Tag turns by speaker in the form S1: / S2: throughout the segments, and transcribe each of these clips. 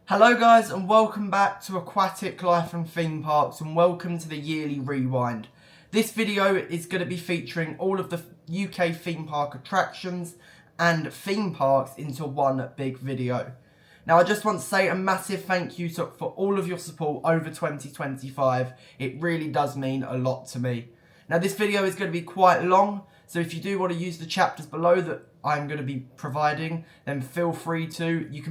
S1: Hello guys and welcome back to Aquatic Life and Theme Parks and welcome to the yearly rewind. This video is going to be featuring all of the UK theme park attractions and theme parks into one big video. Now I just want to say a massive thank you for all of your support over 2025. It really does mean a lot to me. Now this video is going to be quite long, so if you do want to use the chapters below that I'm going to be providing, then feel free to. You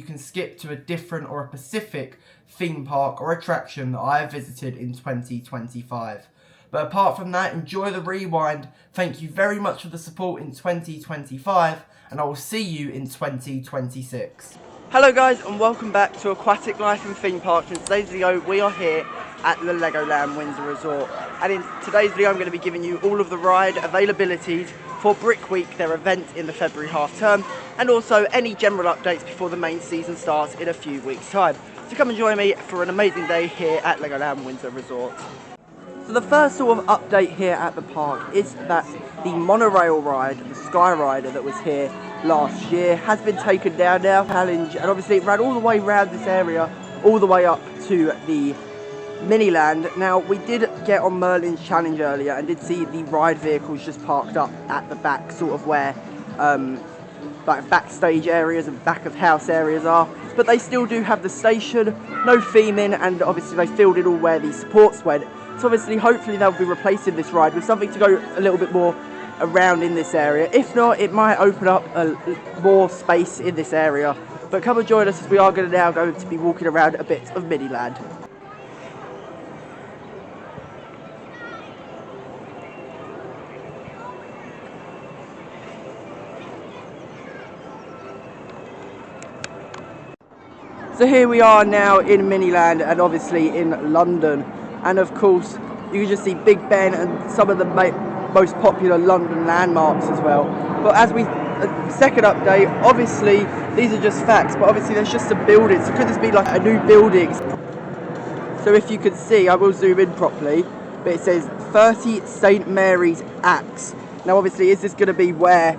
S1: can skip to a different or a specific theme park or attraction that I have visited in 2025. But apart from that, enjoy the rewind. Thank you very much for the support in 2025, and I will see you in 2026. Hello guys and welcome back to Aquatic Life and Theme Parks. In today's video we are here at the Legoland Windsor Resort, and in today's video I'm going to be giving you all of the ride availabilities for Brick Week, their event in the February half term, and also any general updates before the main season starts in a few weeks time. So come and join me for an amazing day here at Legoland Windsor Resort. So the first sort of update here at the park is that the monorail ride, the Sky Rider that was here last year, has been taken down now. Challenge, and obviously it ran all the way around this area, all the way up to the Miniland. Now we did get on Merlin's challenge earlier and did see the ride vehicles just parked up at the back, sort of where like backstage areas and back of house areas are, but they still do have the station, no theming, and obviously they filled in all where the supports went. So obviously hopefully they'll be replacing this ride with something to go a little bit more around in this area. If not, it might open up more space in this area. But come and join us as we are now going to be walking around a bit of Miniland. So here we are now in Miniland and obviously in London, and of course you can just see Big Ben and some of the most popular London landmarks as well. But as second update, obviously these are just facts, but obviously there's just some buildings. So could this be like a new building? So if you can see, I will zoom in properly, but it says 30 St Mary's Axe. Now obviously is this going to be where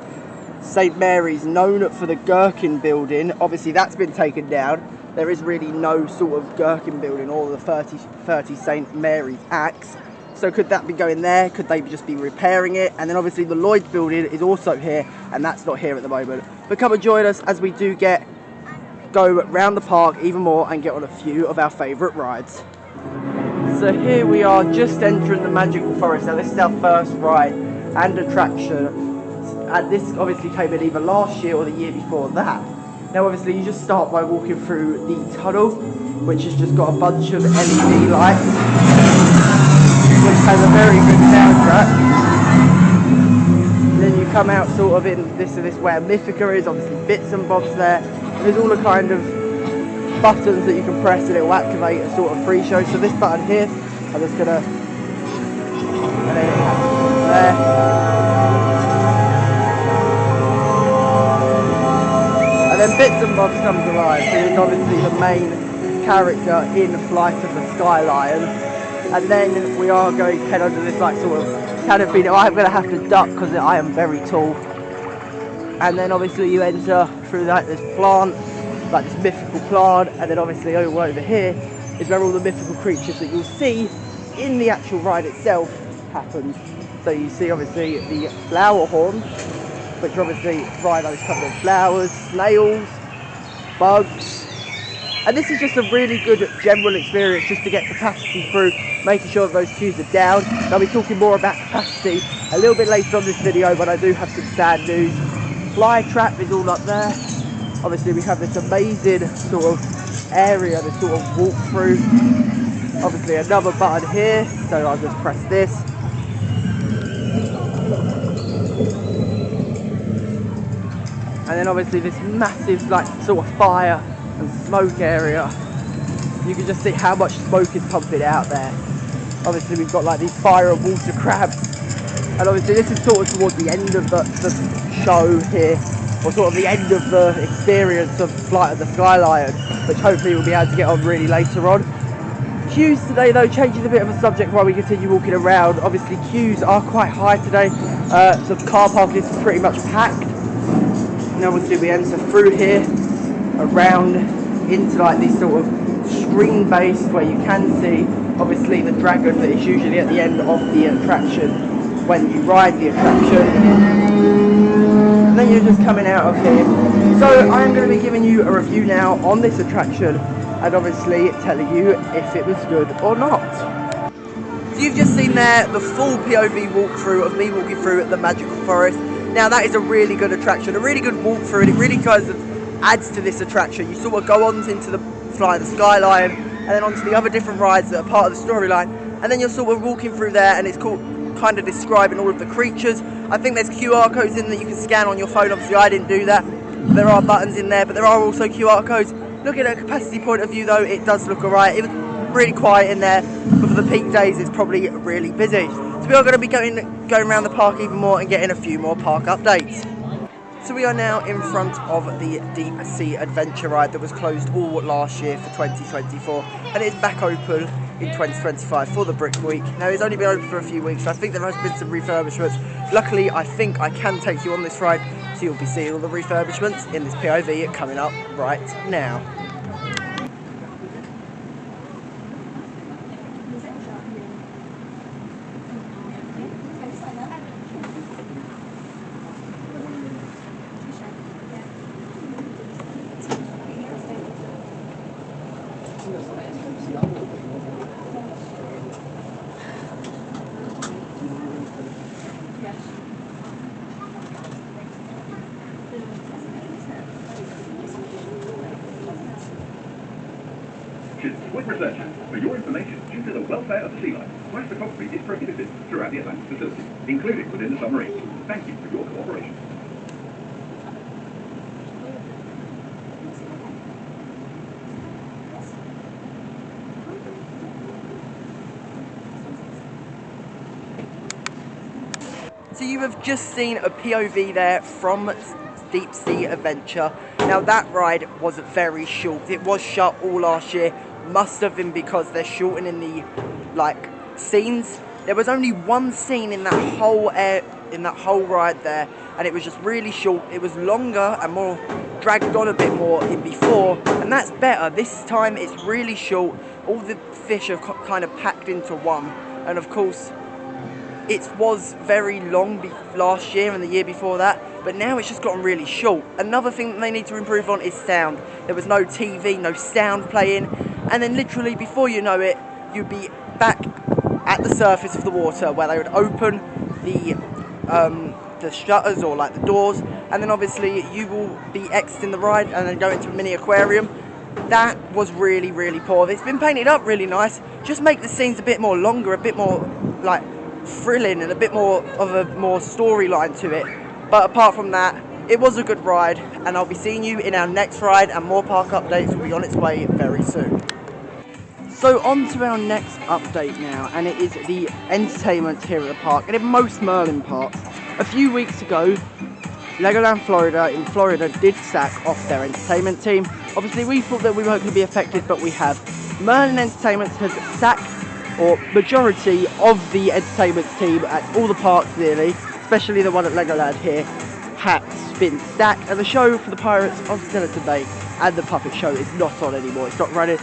S1: St Mary's, known for the Gherkin building? Obviously that's been taken down. There is really no sort of Gherkin building or the 30 St Mary's Axe. So could that be going there? Could they just be repairing it? And then obviously the Lloyd's building is also here, and that's not here at the moment. But come and join us as we do go around the park even more and get on a few of our favourite rides. So here we are just entering the Magical Forest. Now this is our first ride and attraction, and this obviously came in either last year or the year before that. Now obviously you just start by walking through the tunnel, which has just got a bunch of LED lights, which has a very good soundtrack. And then you come out sort of in this where Mythica is, obviously bits and bobs there. And there's all the kind of buttons that you can press and it will activate a sort of free show. So this button here, I'm just gonna, and then it happens there. And then Bits and Bobs comes alive, so he's obviously the main character in Flight of the Sky Lion. And then we are going to head under this like sort of canopy. Now I'm going to have to duck because I am very tall. And then obviously you enter through like this plant, like this mythical plant, and then obviously over here is where all the mythical creatures that you'll see in the actual ride itself happens. So you see obviously the flower horns, which are obviously rhinos covered in flowers, snails, bugs. And this is just a really good general experience just to get capacity through, making sure that those queues are down. I'll be talking more about capacity a little bit later on this video, but I do have some sad news. Fly trap is all up there. Obviously we have this amazing sort of area to sort of walk through. Obviously another button here, so I'll just press this. And then obviously this massive like sort of fire and smoke area. You can just see how much smoke is pumping out there. Obviously we've got like these fire and water crabs, and obviously this is sort of towards the end of the show here, or sort of the end of the experience of Flight of the Sky Lion, which hopefully we'll be able to get on really later on. Queues today though, changes a bit of a subject while we continue walking around. Obviously queues are quite high today, so the car park is pretty much packed. And obviously we enter through here, around into like this sort of screen base where you can see obviously the dragon that is usually at the end of the attraction when you ride the attraction. And then you're just coming out of here. So I am going to be giving you a review now on this attraction and obviously telling you if it was good or not. So you've just seen there the full POV walkthrough of me walking through the Magical Forest. Now that is a really good attraction, a really good walkthrough, and it really kind of adds to this attraction. You sort of go on into the Flying Skyline and then onto the other different rides that are part of the storyline, and then you're sort of walking through there and it's called kind of describing all of the creatures. I think there's QR codes in that you can scan on your phone. Obviously I didn't do that. There are buttons in there, but there are also QR codes. Looking at a capacity point of view though, it does look alright. It was really quiet in there, but for the peak days it's probably really busy. So we are going to be going around the park even more and getting a few more park updates. So we are now in front of the Deep Sea Adventure ride that was closed all last year for 2024, and it's back open in 2025 for the Brick Week. Now it's only been open for a few weeks, so I think there has been some refurbishments. Luckily I think I can take you on this ride, so you'll be seeing all the refurbishments in this POV coming up right now.
S2: With researchers, for your information, due to the welfare of the sea life, flash photography is prohibited throughout the Atlantic facility, including within the submarine. Thank you for your cooperation.
S1: So you have just seen a POV there from Deep Sea Adventure. Now that ride was very short. It was shut all last year. Must have been because they're shortening the scenes. There was only one scene in that whole ride there, and it was just really short. It was longer and more dragged on a bit more in before, and that's better. This time it's really short. All the fish are kind of packed into one, and of course it was very long last year and the year before that, but now it's just gotten really short. Another thing that they need to improve on is sound. There was no TV, no sound playing, and then literally before you know it, you'd be back at the surface of the water where they would open the shutters or like the doors, and then obviously you will be exiting the ride and then go into a mini aquarium. That was really, really poor. It's been painted up really nice. Just make the scenes a bit more longer, a bit more like thrilling and a bit more of a storyline to it. But apart from that, it was a good ride, and I'll be seeing you in our next ride, and more park updates will be on its way very soon. So on to our next update now, and it is the entertainment here at the park and in most Merlin parks. A few weeks ago, Legoland Florida did sack off their entertainment team. Obviously we thought that we weren't going to be affected, but we have. Merlin Entertainment has sacked, or majority of the entertainment team at all the parks nearly, especially the one at Legoland here, has been sacked, and the show for the Pirates of Skeleton Bay and the puppet show is not on anymore. It's not running.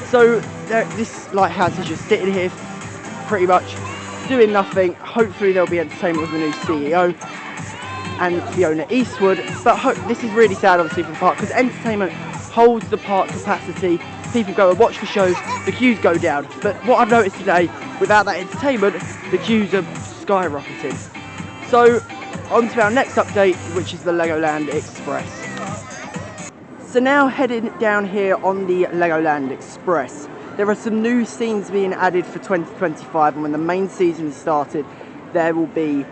S1: So this lighthouse is just sitting here pretty much doing nothing. Hopefully there'll be entertainment with the new CEO and Fiona Eastwood, but this is really sad obviously for the park, because entertainment holds the park capacity. People go and watch the shows, the queues go down. But what I've noticed today, without that entertainment, the queues are skyrocketing. So on to our next update, which is the Legoland Express. So now heading down here on the Legoland Express, there are some new scenes being added for 2025, and when the main season started, there will be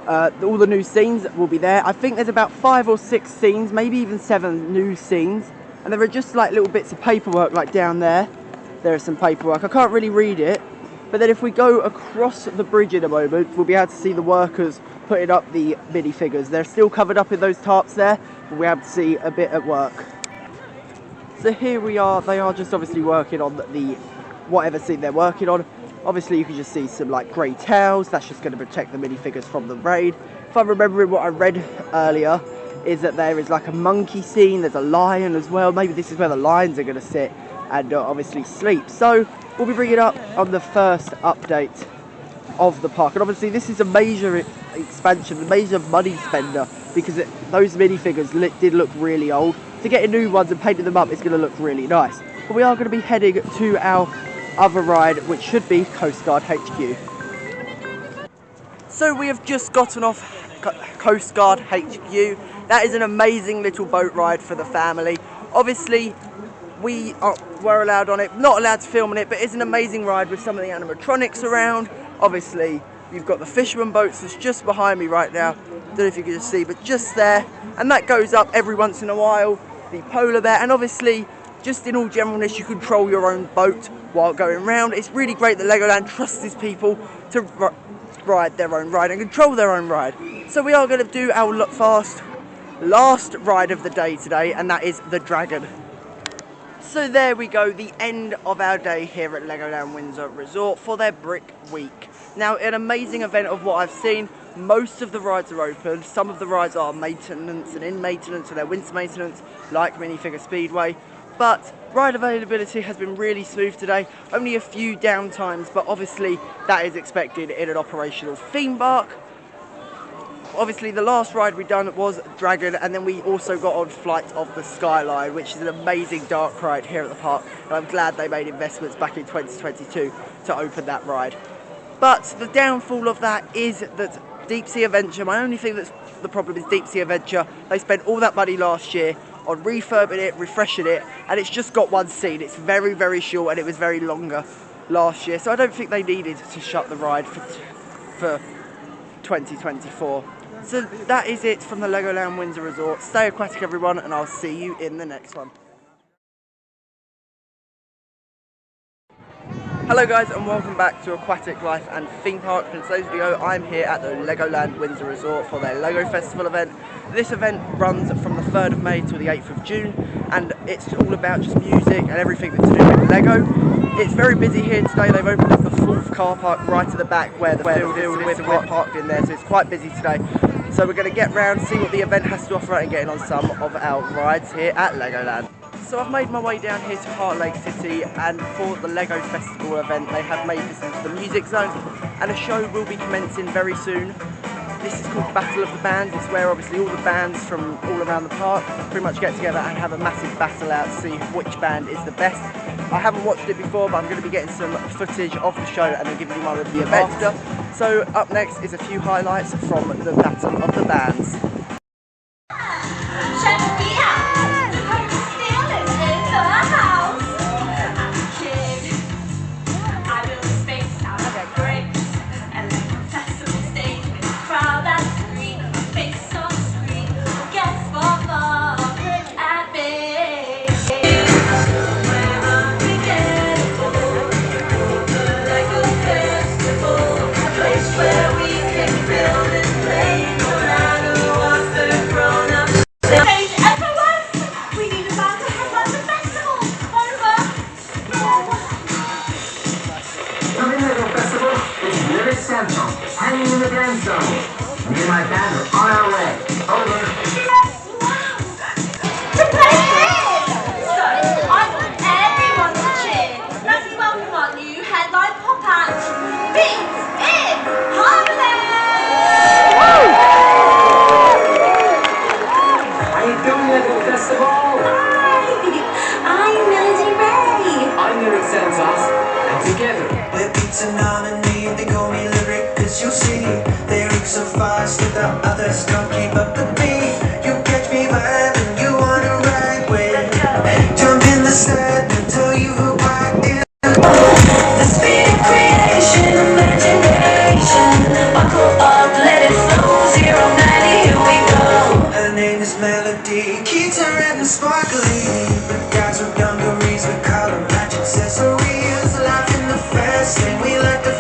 S1: all the new scenes will be there. I think there's about 5 or 6 scenes, maybe even 7 new scenes, and there are just like little bits of paperwork like down there. There is some paperwork. I can't really read it, but then if we go across the bridge in a moment, we'll be able to see the workers putting up the minifigures. They're still covered up in those tarps there, but we'll be able to see a bit at work. So here we are. They are just obviously working on the whatever scene they're working on. Obviously you can just see some like grey towels. That's just going to protect the minifigures from the rain. If I'm remembering what I read earlier, is that there is like a monkey scene, there's a lion as well. Maybe this is where the lions are going to sit and obviously sleep. So we'll be bringing up on the first update of the park. And obviously this is a major expansion, a major money spender, because those minifigures did look really old. So getting new ones and painting them up is going to look really nice. But we are going to be heading to our other ride, which should be Coast Guard HQ. So we have just gotten off Coast Guard HQ. That is an amazing little boat ride for the family. Obviously we were allowed on it, not allowed to film on it, but it's an amazing ride with some of the animatronics around. Obviously you've got the fisherman boats that's just behind me right now. Don't know if you can just see, but just there, and that goes up every once in a while. The polar bear, and obviously just in all generalness, you control your own boat while going round. It's really great that Legoland trusts his people to ride their own ride and control their own ride. So we are going to do our last ride of the day today, and that is the Dragon. So there we go, the end of our day here at Legoland Windsor Resort for their Brick Week. Now, an amazing event of what I've seen. Most of the rides are open. Some of the rides are maintenance and in maintenance, so they're winter maintenance, like Minifigure Speedway. But ride availability has been really smooth today. Only a few downtimes, but obviously that is expected in an operational theme park. Obviously the last ride we done was Dragon, and then we also got on Flight of the Skyline, which is an amazing dark ride here at the park, and I'm glad they made investments back in 2022 to open that ride. But the downfall of that is that Deep Sea Adventure, my only thing that's the problem is Deep Sea Adventure, they spent all that money last year on refurbing it, refreshing it, and it's just got one scene. It's very, very short, and it was very longer last year, so I don't think they needed to shut the ride for 2024. So that is it from the Legoland Windsor Resort. Stay aquatic, everyone, and I'll see you in the next one. Hello guys, and welcome back to Aquatic Life and Theme Park. In today's video, I'm here at the Legoland Windsor Resort for their Lego Festival event. This event runs from the 3rd of May to the 8th of June, and it's all about just music and everything that's to do with Lego. It's very busy here today. They've opened up the 4th car park right at the back where the field is, so we're parked in there, so it's quite busy today. So we're going to get round, see what the event has to offer, and getting on some of our rides here at Legoland. So I've made my way down here to Heart Lake City, and for the Lego Festival event they have made this into the music zone, and a show will be commencing very soon. This is called Battle of the Bands. It's where obviously all the bands from all around the park pretty much get together and have a massive battle out to see which band is the best. I haven't watched it before, but I'm going to be getting some footage of the show and then giving you my review after. So up next is a few highlights from the Battle of the Bands.
S3: Hanging in the dance zone. Me and my band are on our way. Over.
S4: To play it! So, I want everyone to cheer. Let me welcome our new headline pop act, Beats in Harmony!
S3: How you doing at the festival?
S4: Hi! I'm Melody Ray.
S3: I'm Lyric Santos, and together
S5: We're Beats and Harmony, they call me Lyric, cause you'll see lyrics so fast that the others can't keep up the beat. You catch me vibing, you wanna ride with. Jump in the set and tell you who I am. The speed of creation, imagination. Buckle up, let it flow, 0-90, here we go. Her name is Melody, keeps her red and sparkly. But guys with dungarees, we call them magic accessories. Life in the fast lane, we like to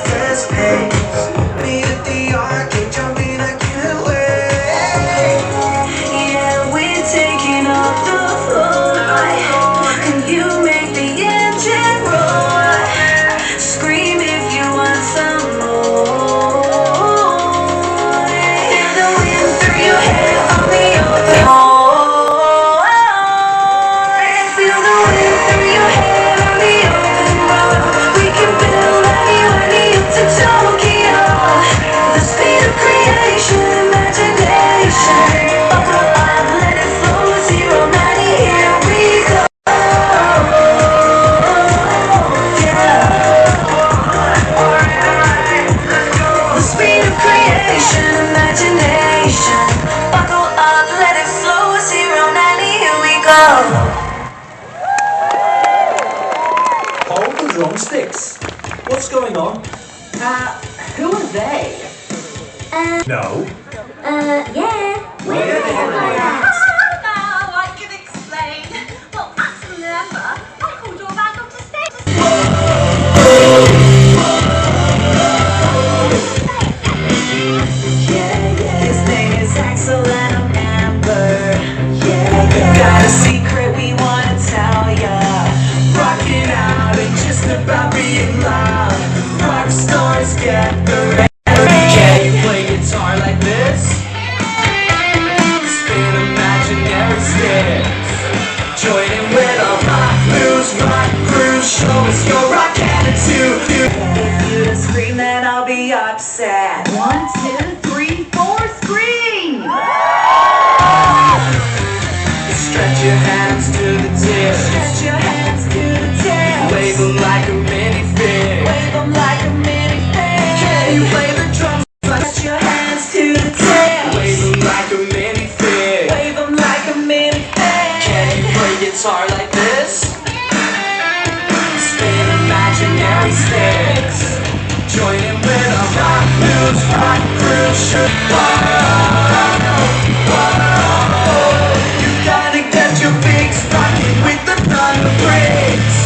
S6: drumsticks. What's going on?
S3: Who are they?
S6: No.
S4: Yeah.
S3: Where are they at?
S4: Now I can explain. Well, as a member, I called your band up to
S5: His name is Axel and I'm Amber. Got a secret we wanna tell ya. Rocking out and just about being loud. Rock stars get the red. Can you play guitar like this? Spin imaginary sticks. Join in with a rock blues, rock crew. Show us your rock attitude. If you just scream, then I'll be upset.
S7: 1, 2, 3, 4, scream!
S5: Stretch your hands to the tip. Stretch your hands to the tip. Wave them like a minifig. Wave them like a minifig. Can you play the drums? Stretch your hands to the tip. Wave them like a minifig. Wave them like a minifig. Can you play guitar like this? Spin imaginary sticks. Join in with a rock blues, rock crew. You gotta get your bigs rocking with the thunder breaks.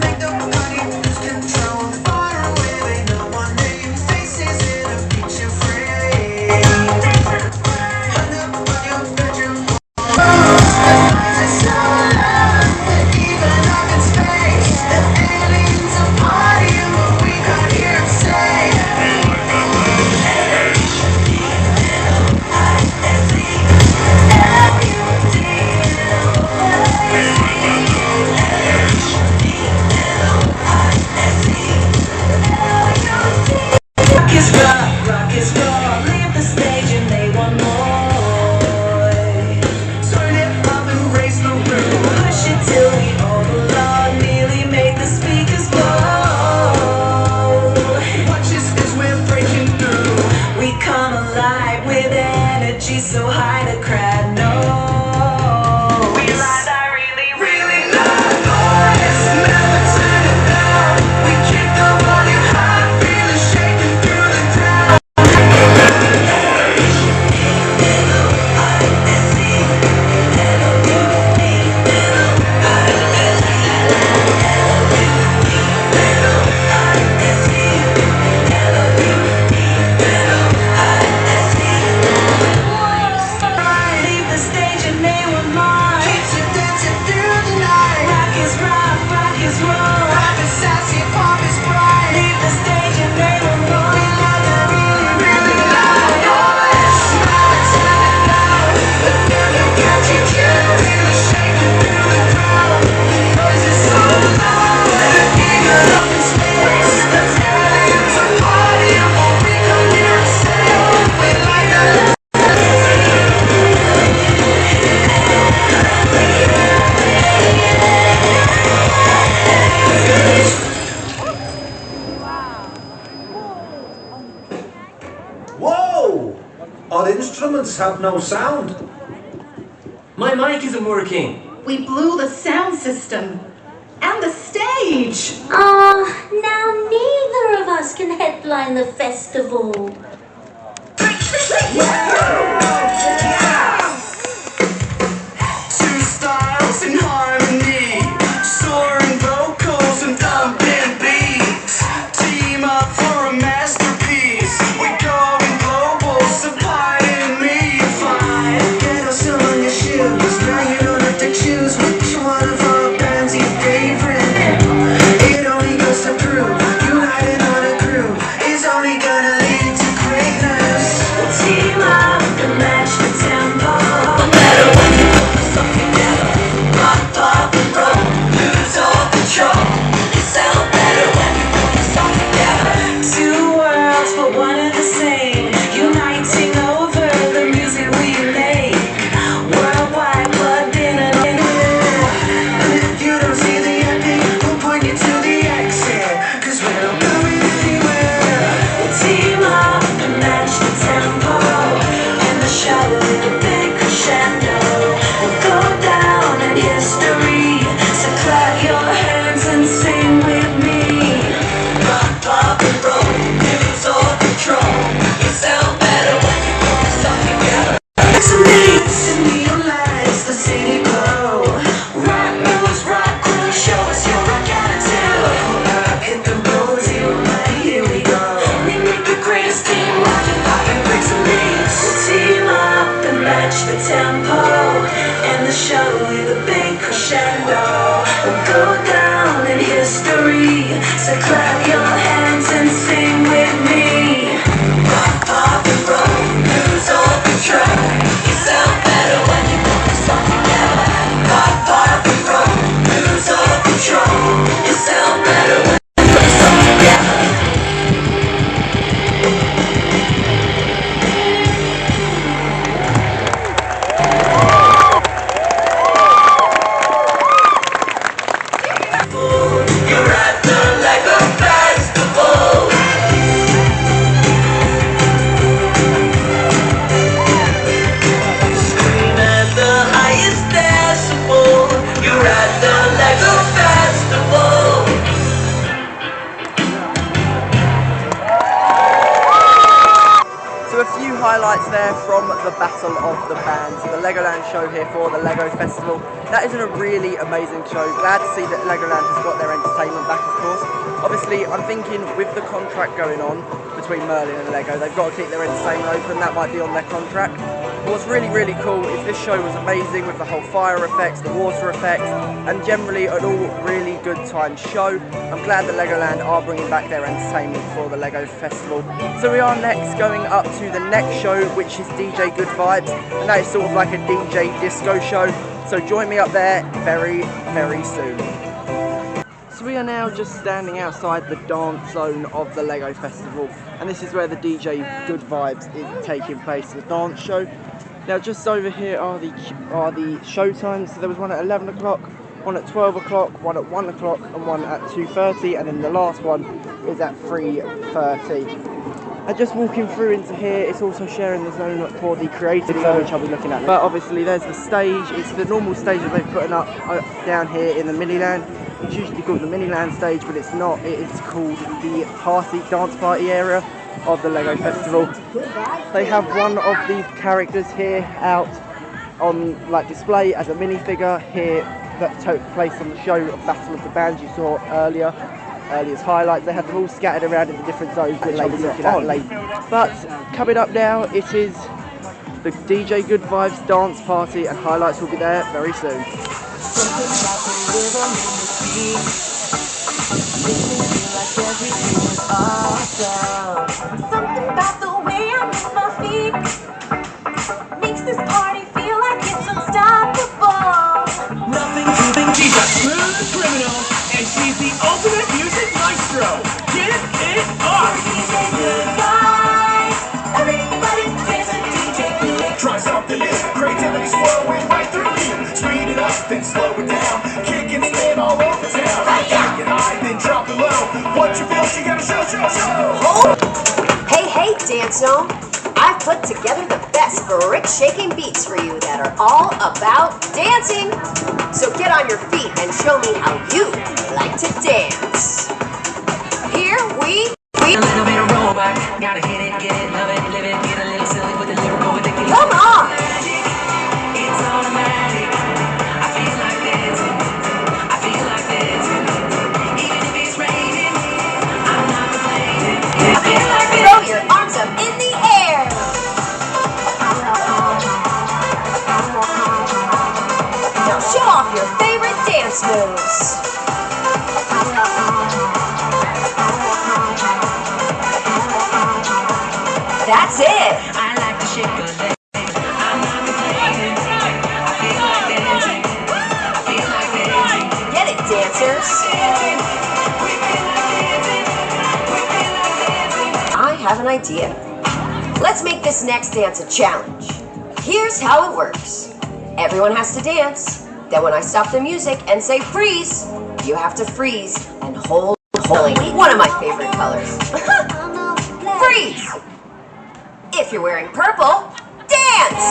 S5: Make the party lose control. Far away, they know our name. Faces in a picture frame. Hung up on your bedroom wall. So loud, even up in space. The aliens are partying, but we can't hear 'em say. Rock is rock, rock is roll. Leave the stage and they want more. Turn it up and raise the roof. Push it till we all belong. Nearly make the speakers blow. Watch us as we're breaking through. We come alive with energy so high the crowd knows. We like that really, really loud noise. Never turn it down. We keep the volume high, feel it shaking through the crowd. Leave the stage and they will march. Keeps you dancing through the night. Rock is rock, rock is roll. Rock is sassy, pop is bright. Leave the stage and they will roll. We like a really, really loud noise. Never turn it down. The feeling got you feel it shaking through the crowd. The noise is so loud. Even up in space, the aliens are partying, but we can't hear 'em say. We like that.
S6: Whoa! Our instruments have no sound.
S3: My mic isn't working.
S7: We blew the sound system. And the stage!
S4: now neither of us can headline the festival.
S5: Two styles in harmony, soaring vocals and thumping beats. Team up for a masterpiece. We're going global, so pardon me if I get us on your shoes. Now you don't have to choose which one of our bands your favorite. It only goes to prove united on a crew is only gonna lead to the tempo, and the show with a big crescendo will go down in history. So clap your hands and sing with me. Pop and roll, lose all control. You sound better when you put this song together. Pop and roll, lose all control. You sound better when you put this song together. You're at the Lego Festival. Scream at the highest decibel. You're at the Lego Festival.
S1: So a few highlights there from the Battle of the Bands, the Legoland show here for the Lego Festival. That isn't a really amazing show. Glad to see that Legoland has got their entertainment back, of course. Obviously, I'm thinking with the contract going on between Merlin and Lego, they've got to keep their entertainment open. That might be on their contract. But what's really, really cool is this show was amazing with the whole fire effects, the water effects, and generally an all really good time show. I'm glad that Legoland are bringing back their entertainment for the Lego Festival. So we are next going up to the next show, which is DJ Good Vibes, and that is sort of like a DJ disco show. So join me up there very, very soon. So we are now just standing outside the dance zone of the Lego Festival, and this is where the DJ Good Vibes is taking place, the dance show. Now just over here are the show times. So there was one at 11 o'clock, one at 12 o'clock, one at 1 o'clock, and one at 2:30, and then the last one is at 3:30. And just walking through into here, it's also sharing the zone for the creative zone, which I'll be looking at. But obviously there's the stage. It's the normal stage that they've put up down here in the Miniland. It's usually called the Miniland stage, but it's not. It is called the dance party area of the Lego Festival. They have one of these characters here out on display as a minifigure here that took place on the show of Battle of the Bands you saw earlier's highlights. They have them all scattered around in the different zones that I'll be looking at later. But coming up now, it is the DJ Good Vibes dance party, and highlights will be there very soon.
S4: Something about the way I move my feet makes this party feel like it's unstoppable.
S5: Nothing to think. She's a smooth criminal, and she's the ultimate music maestro. Get it on! DJ Good Vibes. Everybody's dancing DJ Good. Try something new. Creativity's flowing right through you. Speed it up, then slow it down. Kick and spin all over town. Take it high, then drop it low. What you feel, she gotta show.
S8: Hey, Dance Zone! I've put together the best brick-shaking beats for you that are all about dancing. So get on your feet and show me how you like to dance. Here we
S5: A little bit of rollback. Gotta hit it, get it, love it, live it, get a little silly with the lyrical with the key.
S8: come on.
S5: It's automatic. I feel like dancing. I feel like dancing. Even if it's raining, I'm not complaining. I feel like
S8: Throw your arms up in the air. Now show off your favorite dance moves. That's it.
S5: I like to shake a leg. I'm not complaining. I feel like dancing. I feel like dancing.
S8: Get it, dancers. I have an idea. Let's make this next dance a challenge. Here's how it works. Everyone has to dance. Then when I stop the music and say freeze, you have to freeze and hold one of my favorite colors. Freeze! If you're wearing purple, dance!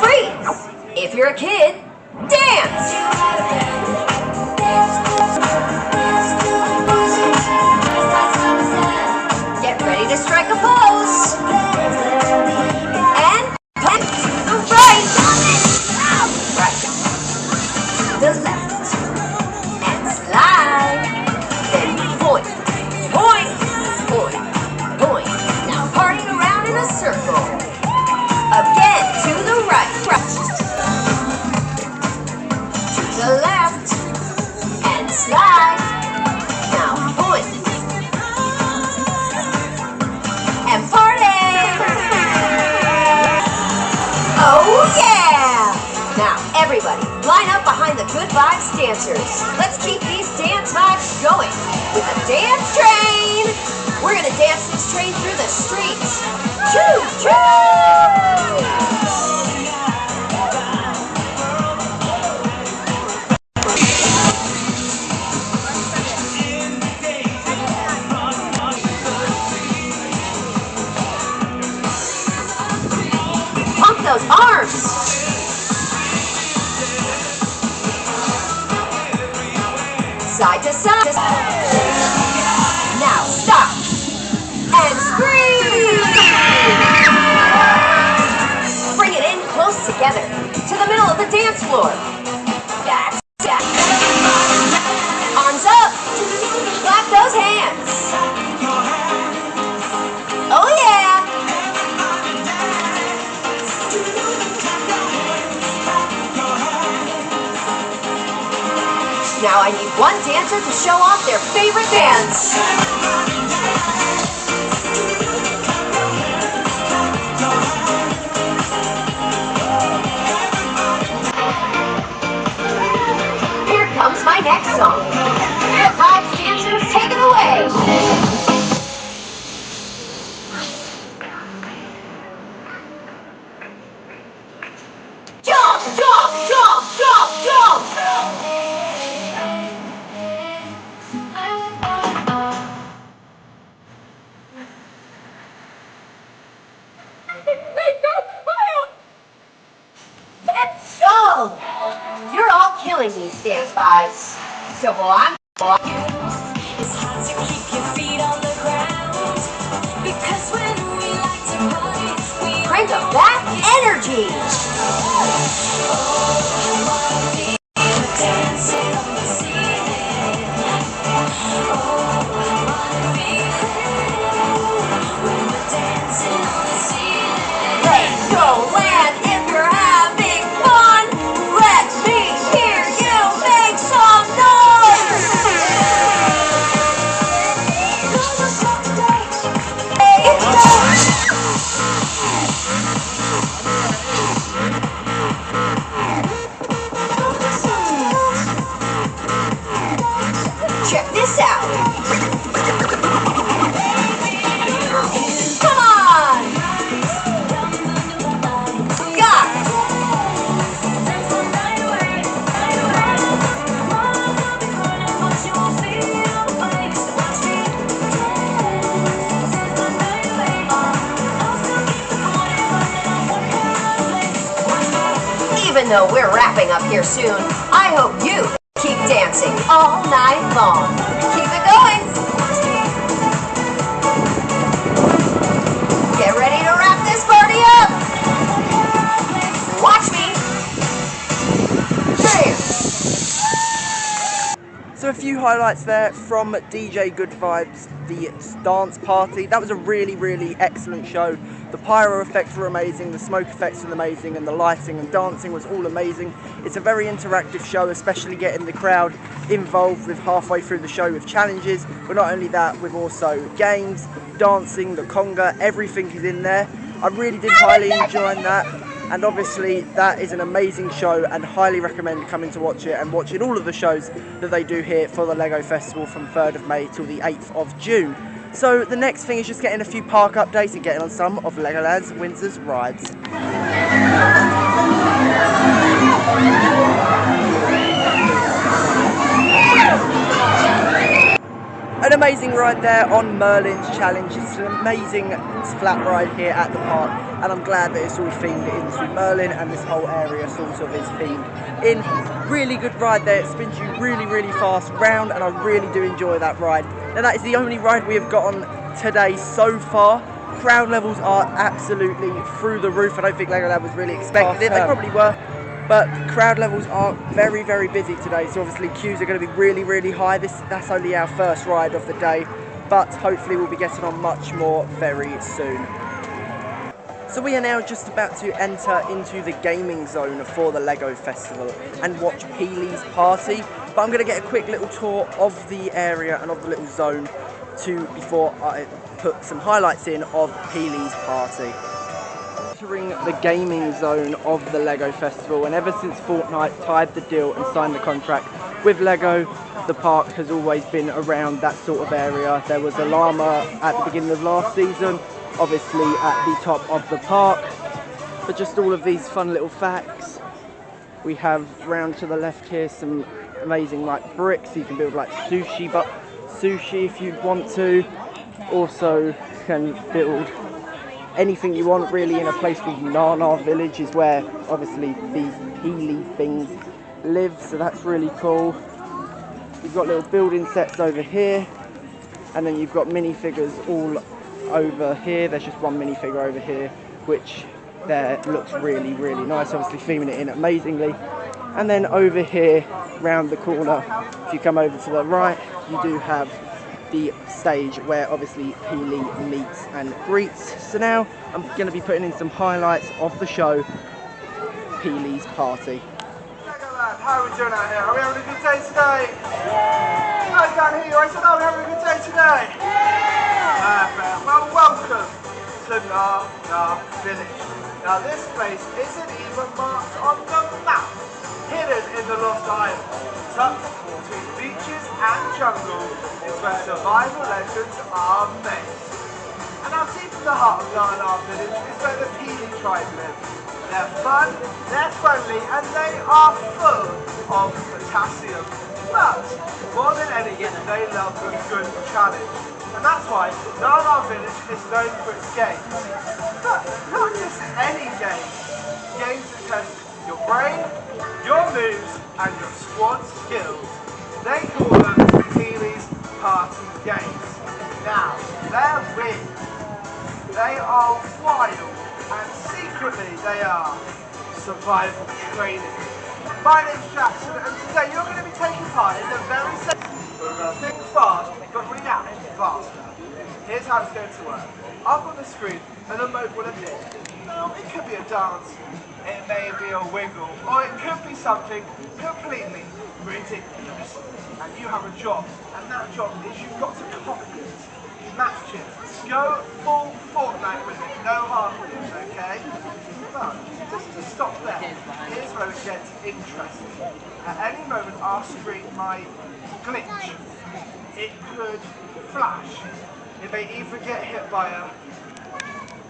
S8: Freeze! If you're a kid, dance! Get ready to strike a pose! And punch to the right! Right. To the left. And slide. Then point. Point. Point. Point. Now Everybody, line up behind the Good Vibes dancers. Let's keep these dance vibes going with the dance train. We're gonna dance this train through the streets. Choo choo! Pump those arms! Side to side. Now stop and scream! Bring it in close together to the middle of the dance floor. That's it. Arms up. Clap those hands. Oh yeah! Now I need one dancer to show off their favorite dance. Here comes my next song. Good vibes dancers, take it away. Jump, jump, jump, jump, jump! Oh, you're all killing these dance vibes. So I'm
S4: It's hard to keep your feet on the ground because when we like to party, we
S8: crank up that energy.
S4: dancing on the ceiling. Oh, I wanna be there when we're dancing on the ceiling.
S8: Legoland, if you're having fun, let me hear you make some noise. Check this out. Come on. Got it. Even though we're wrapping up here soon, I hope you keep dancing all night long. Keep it going. Get ready to wrap this party up. Watch me. Dance.
S1: So a few highlights there from DJ Good Vibes, the dance party. That was a really, really excellent show. The pyro effects were amazing, the smoke effects were amazing, and the lighting and dancing was all amazing. It's a very interactive show, especially getting the crowd involved with halfway through the show with challenges. But not only that, with also games, dancing, the conga, everything is in there. I really did highly enjoy that. And obviously that is an amazing show and highly recommend coming to watch it and watching all of the shows that they do here for the Lego Festival from 3rd of May till the 8th of June. So the next thing is just getting a few park updates and getting on some of Legoland Windsor's rides. An amazing ride there on Merlin's Challenge. It's an amazing flat ride here at the park, and I'm glad that it's all themed into Merlin and this whole area sort of is themed in. Really good ride there. It spins you really, really fast round, and I really do enjoy that ride. Now that is the only ride we have got on today so far. Crowd levels are absolutely through the roof. I don't think Legoland was really expecting it. They probably were. But crowd levels are very, very busy today, so obviously queues are going to be really, really high. That's only our first ride of the day, but hopefully we'll be getting on much more very soon. So we are now just about to enter into the gaming zone for the Lego Festival and watch Peely's party. But I'm going to get a quick little tour of the area and of the little zone before I put some highlights in of Peely's party. entering the gaming zone of the Lego Festival, and ever since Fortnite tied the deal and signed the contract with Lego, the park has always been around that sort of area. There was a llama at the beginning of last season, obviously at the top of the park. But just all of these fun little facts. We have round to the left here some amazing like bricks. You can build like sushi if you want to. Also can build anything you want really in a place called Nana Village, is where obviously these Healy things live, so that's really cool. You've got little building sets over here, and then you've got minifigures all over here. There's just one minifigure over here which there looks really nice, obviously theming it in amazingly. And then over here round the corner, if you come over to the right, you do have the stage where obviously Healy meets and greets. So now I'm going to be putting in some highlights of the show, Healy's Party.
S9: Legoland, how are we doing out here? Are we having a good day today? Yeah! I can't hear you. I said, are we having a good day today? Yeah! Perfect. Well, welcome to Nana Village. Now this place isn't even marked on the map. Hidden in the Lost Island, tucked between beaches and jungle, is where survival legends are made. And now deep in the heart of Nana Village is where the Healy tribe live. They're fun, they're friendly, and they are full of potassium. But more than anything, they love a good challenge. And that's why Nana Village is known for its games. But not just any games. Games that test your brain, your moves, and your squad skills. They call them Healy's Party Games. Now, they're weird. They are wild, and secretly they are survival training. My name's Jackson, and today you're going to be taking part in the very same. We're going to think fast, but react faster. Here's how it's going to work. Up on the screen, an emote will appear. Now, it could be a dance, it may be a wiggle, or it could be something completely ridiculous. And you have a job, and that job is you've got to copy it, match it, go full Fortnite with it, no hard moves, okay? But just to stop there, here's where it gets interesting. At any moment our screen might glitch, it could flash, it may even get hit by a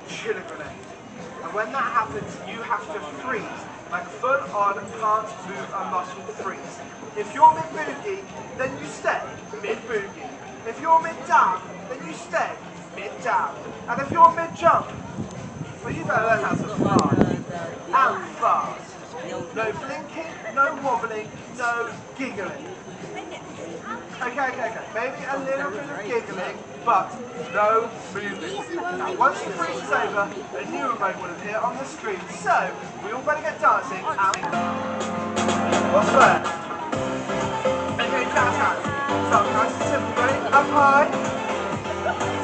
S9: chiller grenade. And when that happens, you have to freeze, like full on, can't move a muscle freeze. If you're mid-boogie, then you stay mid-boogie. If you're mid-down, then you stay mid-down. And if you're mid-jump, well, you better learn how to fly. And fast. No blinking, no wobbling, no giggling. Okay. Maybe a little bit of giggling, but no movement. Now, once the freeze is over, a new remote will appear on the screen. So, we all better get dancing and... What's that? Okay, jazz hands. So, nice and simple, ready? Up high,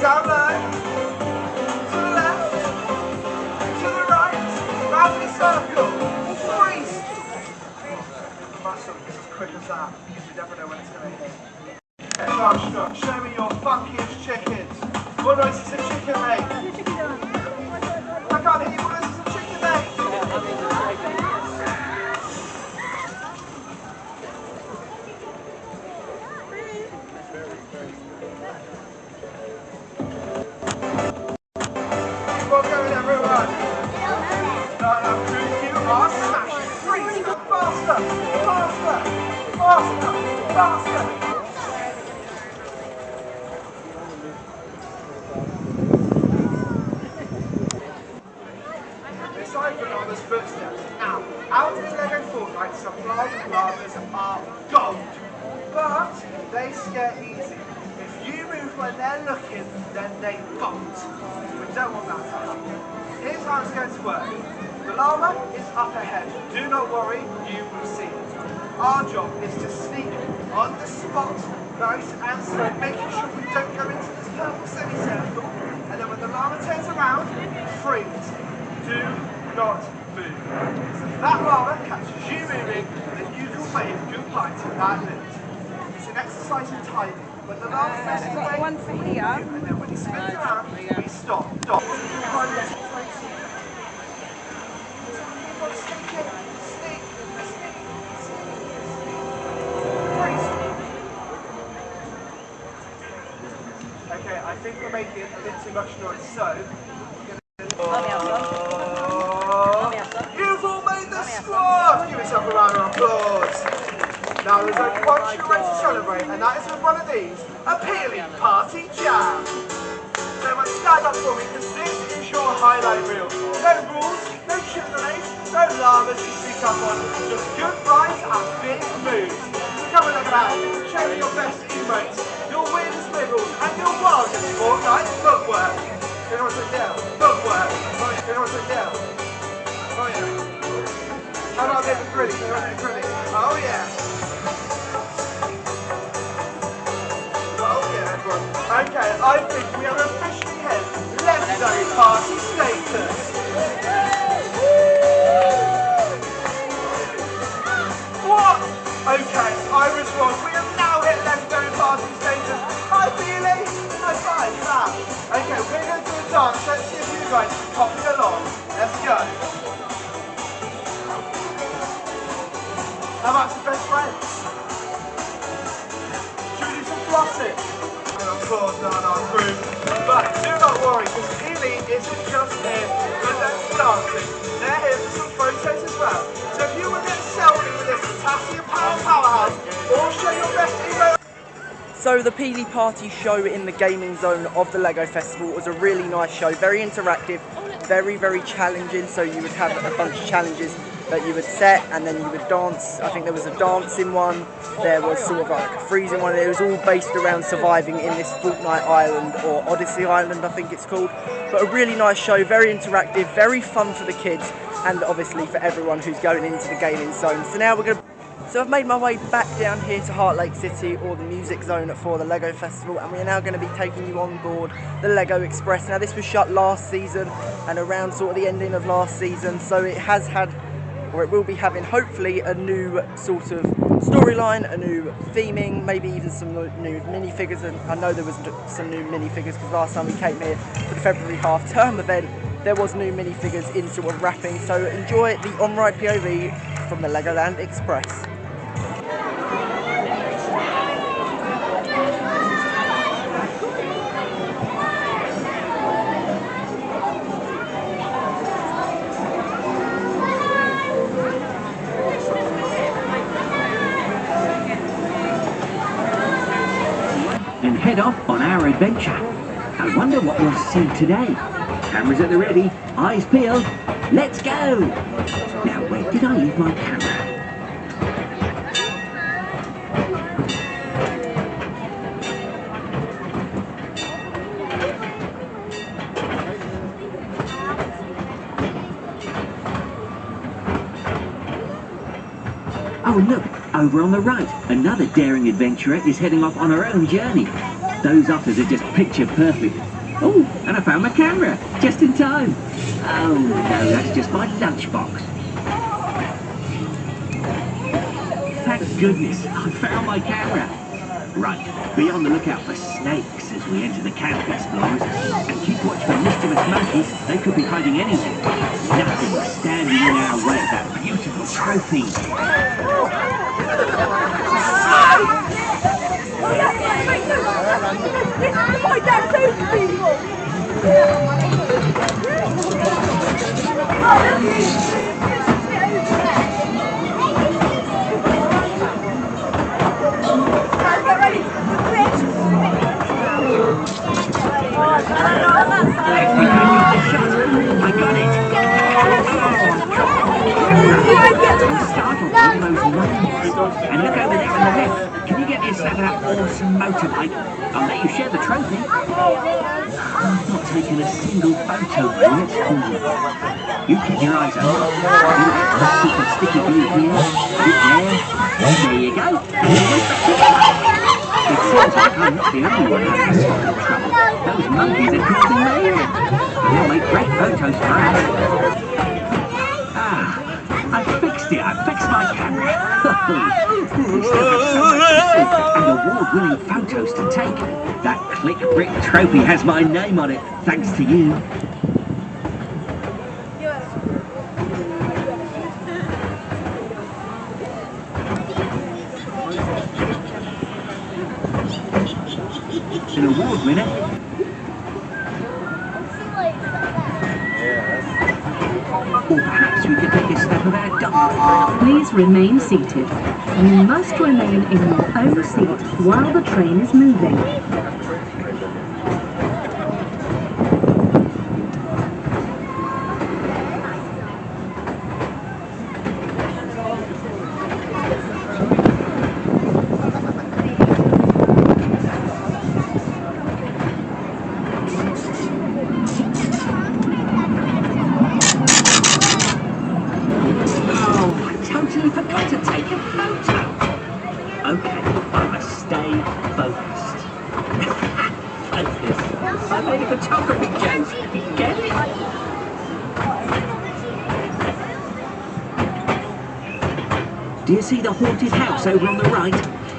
S9: down low, to the left, to the right, round in a circle, freeze! Muscle is as quick as that. You never know when it's going to hit. Starstruck, show me your funkiest chickens. What noise is a chicken make? I can't hear you. What noise is a chicken make? Keep on going, everyone. No, you are smashing. Freeze! Faster! Faster! Faster! Faster! Footsteps. Now, out in Lego Fortnite, supply llamas are gold, but they scare easy. If you move when they're looking, then they bolt. We don't want that to happen. Here's how it's going to work. The llama is up ahead. Do not worry, you will see it. Our job is to sneak on the spot, nice and slow, making sure we don't go into this purple semicircle. And then when the llama turns around, freeze. Do not move. So if that llama catches you moving, then you can wave goodbye to that lift. It's an exercise in timing. When the llama presses away, and then when he spins around, we stop. make a bit too much noise. So, you've all made the squad! Give yourself a round of applause. Now there's only one true way to celebrate, and that is with one of these, a peely party jam. So everyone stand up for me, because this is your highlight reel. No rules, no chimneys, no llamas to speak up on, just good vibes and big moves. So come and look at that, show me your best emotes, your weirdest wiggles, and your wildest fortnight footwork. Everyone sit down. Footwork. Everyone sit down. Oh yeah. How about a bit of gritty? Oh yeah. Okay, I think we are officially hit legendary party status. What? Okay, I was wrong. We have now hit legendary party status. Hi, Feely. High five, clap. Okay, we're going to do a dance. Let's see if you guys can copy along. Let's go. How about some best friends? Should we do some flossing? Of course, not our group. But do not worry, because Keely isn't just here for them dancing. They're here for some photos as well. So if you want to get a selfie with this potassium powerhouse, or show your best emo.
S1: So the Peely Party show in the gaming zone of the Lego Festival was a really nice show, very interactive, very challenging. So you would have a bunch of challenges that you would set, and then you would dance. I think there was a dancing one, there was sort of like a freezing one. It was all based around surviving in this Fortnite Island, or Odyssey Island I think it's called. But a really nice show, very interactive, very fun for the kids, and obviously for everyone who's going into the gaming zone. So now So I've made my way back down here to Heart Lake City, or the music zone for the Lego Festival, and we are now going to be taking you on board the Lego Express. Now this was shut last season and around sort of the ending of last season, so it has had, or it will be having, hopefully a new sort of storyline, a new theming, maybe even some new minifigures. And I know there was some new minifigures because last time we came here for the February half-term event, there was new minifigures in sort of wrapping. So enjoy the on-ride POV from the Legoland Express.
S10: And head off on our adventure. I wonder what we'll see today. Cameras at the ready, eyes peeled, let's go! Now where did I leave my camera? Oh look, over on the right, another daring adventurer is heading off on her own journey. Those otters are just picture perfect. Oh, and I found my camera, just in time. Oh no, that's just my lunchbox. Thank goodness, I found my camera. Right, be on the lookout for snakes as we enter the camp, explorers. And keep watch for mischievous monkeys, they could be hiding anywhere. Nothing standing in our way of that beautiful trophy. I got it! Startled all those monkeys. And look over there on the left. Can you get me a snap of that awesome motorbike? I'll let you share the trophy. I've not taken a single photo of it. You keep your eyes open. Let's keep the sticky glue here. There you go. It seems like I'm not the only one having spotted trouble. Those monkeys are causing mayhem. They'll make great photos for us. Ah, I fixed it. I fixed my camera. We still have so much to see and award-winning photos to take. That click brick trophy has my name on it, thanks to you. An award winner. Or perhaps we could take a snap of our duck.
S7: Please remain seated. You must remain in your own seat while the train is moving.
S10: Totally forgot to take a photo. Okay, I must stay focused. Take this. I made a photography joke. Get it? Do you see the haunted house over on the right?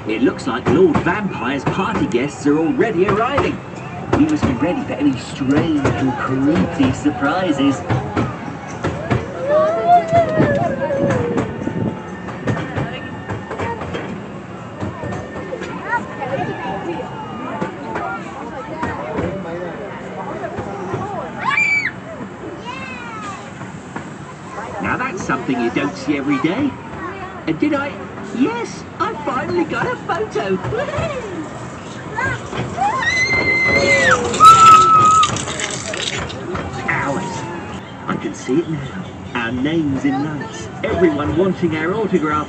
S10: It looks like Lord Vampire's party guests are already arriving. We must be ready for any strange and creepy surprises. Now that's something you don't see every day. And did I? Yes, I finally got a photo. Ours. I can see it now. Our names in lights. Everyone wanting our autograph.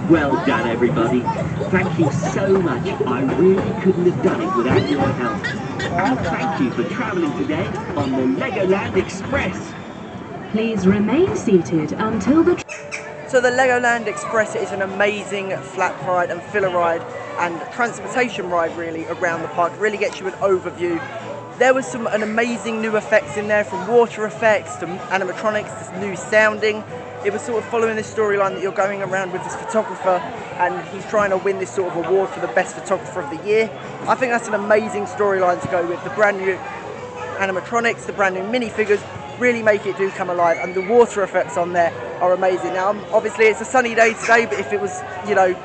S10: Well done, everybody. Thank you so much. I really couldn't have done it without your help. And thank you for travelling today on the Legoland Express.
S7: Please remain seated until the...
S1: So the Legoland Express is an amazing flat ride and filler ride and transportation ride really around the park. Really gets you an overview. There was an amazing new effects in there, from water effects to animatronics to new sounding. It was sort of following this storyline that you're going around with this photographer and he's trying to win this sort of award for the best photographer of the year. I think that's an amazing storyline to go with. The brand new animatronics, the brand new minifigures really make it do come alive, and the water effects on there are amazing. Now obviously it's a sunny day today, but if it was, you know,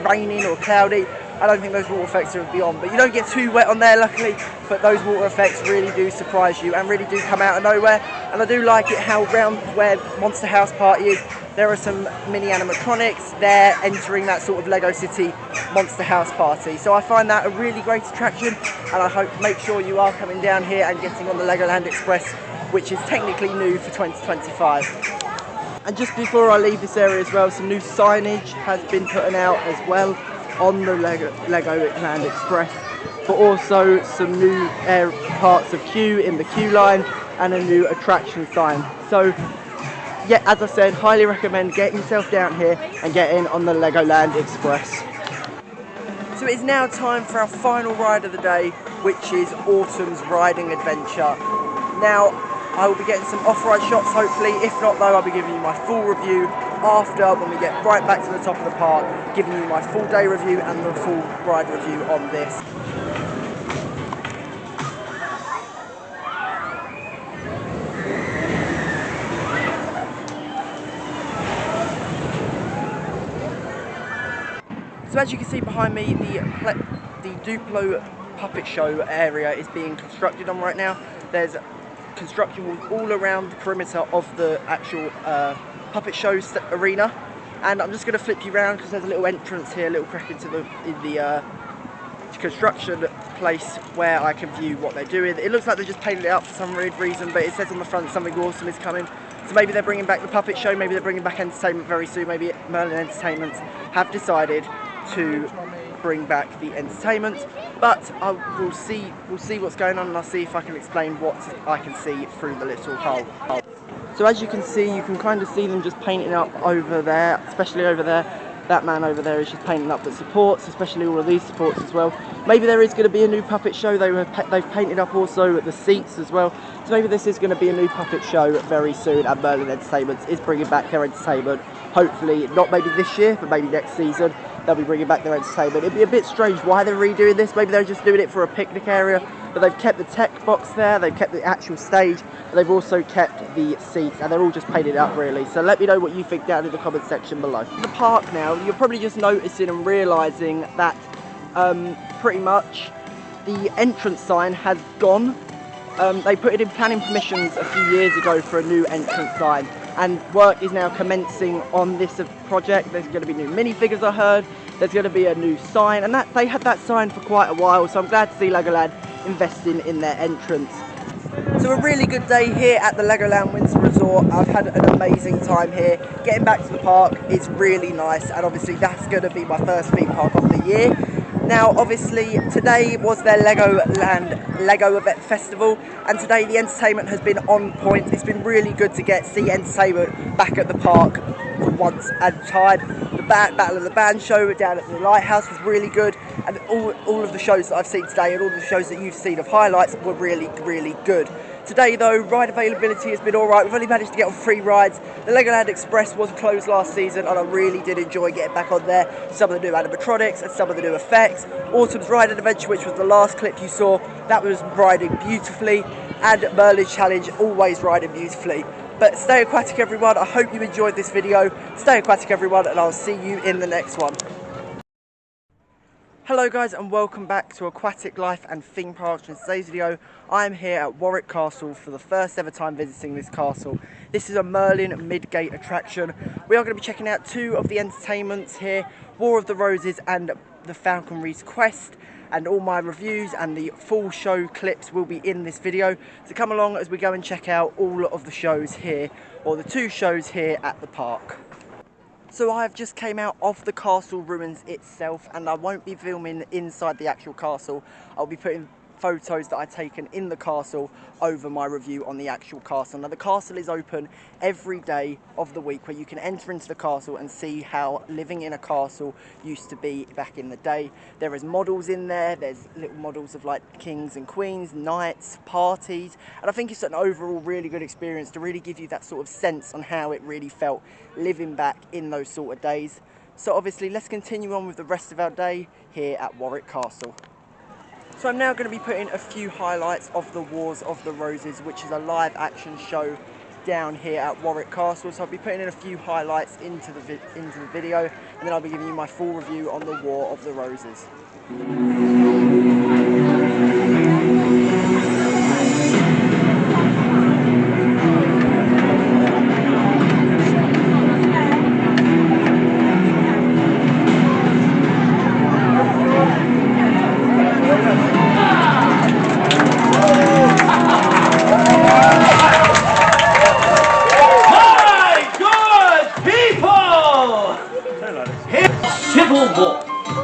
S1: raining or cloudy, I don't think those water effects would be on. But you don't get too wet on there luckily, but those water effects really do surprise you and really do come out of nowhere. And I do like it how round where Monster House Party is, there are some mini animatronics there entering that sort of Lego City Monster House Party. So I find that a really great attraction, and I hope make sure you are coming down here and getting on the Legoland Express, which is technically new for 2025. And just before I leave this area as well, some new signage has been put out as well on the Legoland Express, but also some new parts of queue in the queue line and a new attraction sign. So yeah, as I said, highly recommend getting yourself down here and getting on the Legoland Express. So it is now time for our final ride of the day, which is Autumn's Riding Adventure. Now, I will be getting some off-ride shots hopefully. If not though, I'll be giving you my full review after, when we get right back to the top of the park, giving you my full day review and the full ride review on this. So as you can see behind me, the Duplo puppet show area is being constructed on right now. There's construction walls all around the perimeter of the actual puppet show arena, and I'm just going to flip you around because there's a little entrance here, a little crack into the construction place where I can view what they're doing. It looks like they just painted it up for some weird reason, but it says on the front something awesome is coming. So maybe they're bringing back the puppet show, maybe they're bringing back entertainment very soon. Maybe Merlin Entertainment have decided to bring back the entertainment, but we'll see what's going on, and I'll see if I can explain what I can see through the little hole. So as you can see, you can kind of see them just painting up over there, especially over there. That man over there is just painting up the supports, especially all of these supports as well. Maybe there is going to be a new puppet show. They've painted up also the seats as well. So maybe this is going to be a new puppet show very soon, and Merlin Entertainment is bringing back their entertainment. Hopefully, not maybe this year, but maybe next season, they'll be bringing back their entertainment. It'd be a bit strange why they're redoing this. Maybe they're just doing it for a picnic area, but they've kept the tech box there, they've kept the actual stage, but they've also kept the seats, and they're all just painted up really. So let me know what you think down in the comment section below. In the park now, you're probably just noticing and realising that pretty much the entrance sign has gone. They put it in planning permissions a few years ago for a new entrance sign, and work is now commencing on this project. There's going to be new minifigures, I heard. There's going to be a new sign, and that they had that sign for quite a while, so I'm glad to see Legoland investing in their entrance. So a really good day here at the Legoland Windsor Resort. I've had an amazing time here. Getting back to the park is really nice, and obviously that's going to be my first theme park of the year. Now obviously today was their Legoland Lego Event Festival, and today the entertainment has been on point. It's been really good to see entertainment back at the park for once and tried. The Battle of the Band show down at the Lighthouse was really good, and all of the shows that I've seen today and all the shows that you've seen of highlights were really good. Today though, ride availability has been alright. We've only managed to get on 3 rides. The Legoland Express was closed last season, and I really did enjoy getting back on there. Some of the new animatronics and some of the new effects. Autumn's Ride and Adventure, which was the last clip you saw, that was riding beautifully. And Merlin's Challenge, always riding beautifully. But stay aquatic everyone. I hope you enjoyed this video. Stay aquatic everyone, and I'll see you in the next one. Hello guys, and welcome back to Aquatic Life and Theme Parks. In today's video, I am here at Warwick Castle for the first ever time visiting this castle. This is a Merlin Midgate attraction. We are going to be checking out 2 of the entertainments here, War of the Roses and the Falconry's Quest, and all my reviews and the full show clips will be in this video. So come along as we go and check out all of the shows here, or the 2 shows here at the park. So I've just came out of the castle ruins itself, and I won't be filming inside the actual castle. I'll be putting photos that I've taken in the castle over my review on the actual castle. Now the castle is open every day of the week, where you can enter into the castle and see how living in a castle used to be back in the day. There is models in there, there's little models of like kings and queens, knights, parties, and I think it's an overall really good experience to really give you that sort of sense on how it really felt living back in those sort of days. So obviously let's continue on with the rest of our day here at Warwick Castle. So I'm now going to be putting a few highlights of the Wars of the Roses, which is a live action show down here at Warwick Castle. So I'll be putting in a few highlights into the video, and then I'll be giving you my full review on the War of the Roses.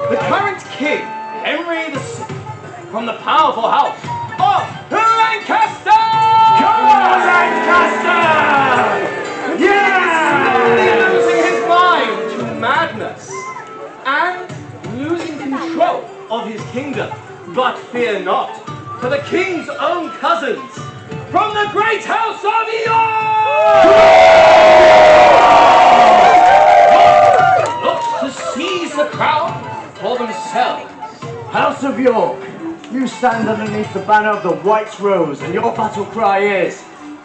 S11: The current king, Henry VI, from the powerful house of Lancaster! Come on, Lancaster! Yeah! Slowly losing his mind to madness and losing control of his kingdom. But fear not, for the king's own cousins from the great house of York looks to seize the crown for themselves.
S12: House of York, you stand underneath the banner of the White Rose, and your battle cry is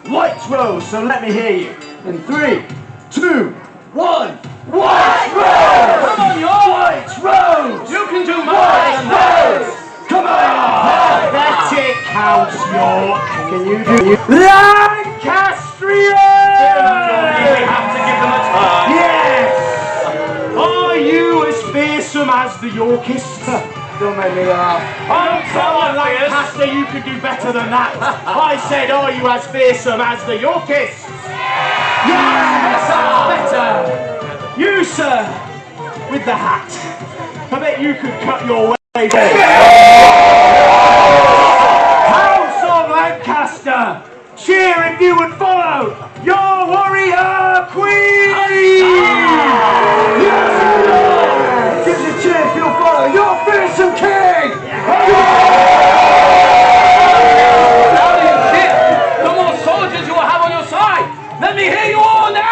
S12: White Rose, so let me hear you. In 3, 2, 1, White Rose!
S11: Come on, York!
S12: White Rose!
S11: You can do more
S12: White
S11: than that!
S12: Rose! Come on! Pathetic House York! Can you do Lancastrian?
S11: We have to give them a turn.
S12: Yes! Are you as fearsome as the Yorkists? Don't make me laugh. Oh, come on, Lancaster, you could do better than that. I said, are you as fearsome as the Yorkists? Yes, better. You, sir, with the hat. I bet you could cut your way there. House of Lancaster, cheer if you would follow your warrior queen. Yeah. Gives a cheer if you'll follow your fearsome king.
S11: Howdy, kid. The more soldiers you will have on your side. Let me hear you all now.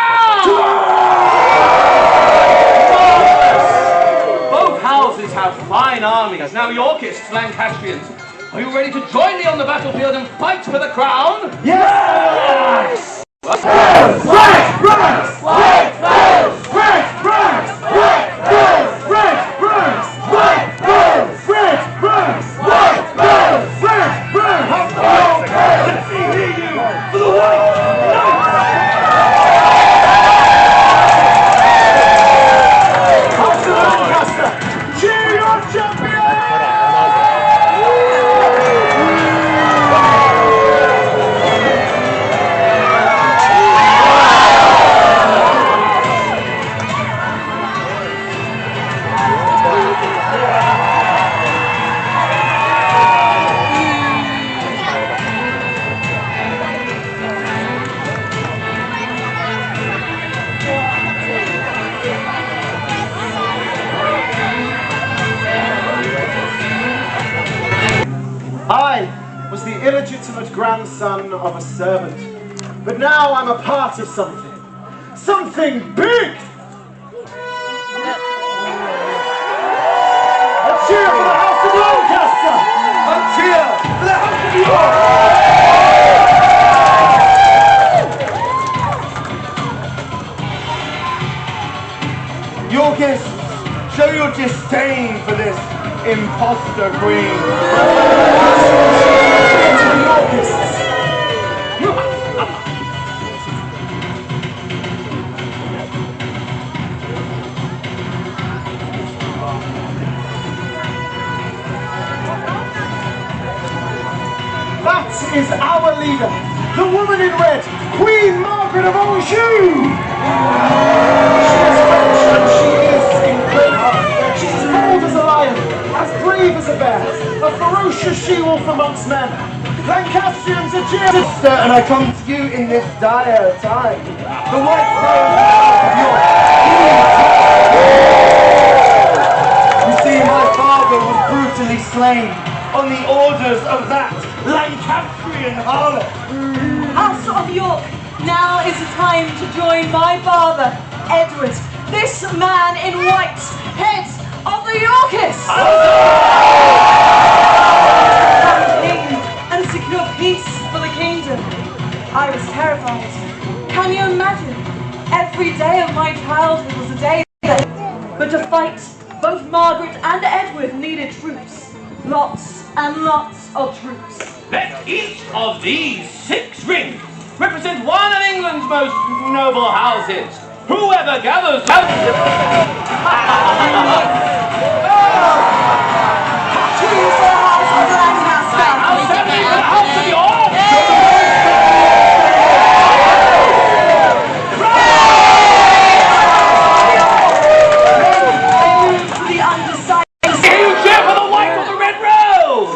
S11: Both houses have fine armies. Now, Yorkists, Lancastrians, are you ready to join me on the battlefield and fight for the crown?
S12: Yes! Right! Let me hear you for the White Knight! son of a servant. But now I'm a part of something. Something big! A cheer for the House of Lancaster! A cheer for the House of York! Yorkists, show your disdain for this imposter queen. Yorkists. That is our leader, the woman in red, Queen Margaret of Anjou! She is French and she is incredible. She's as bold as a lion, as brave as a bear, a ferocious she-wolf amongst men. Lancastrians are cheering! And I come to you in this dire time. The white rose of York. You see, my father was brutally slain on the orders of that Lancastrian harlot.
S4: House of York, now is the time to join my father, Edward, this man in white, head of the Yorkists. Campaign and secure peace for the kingdom. I was terrified. Can you imagine? Every day of my childhood was a day that... But to fight, both Margaret and Edward needed troops. Lots and lots of troops.
S11: Let each of these 6 rings represent one of England's most noble houses. Whoever gathers them...
S4: Choose the House of Lancaster.
S11: The House of York!
S4: I move to the undecided.
S11: You cheer for the white or the red rose!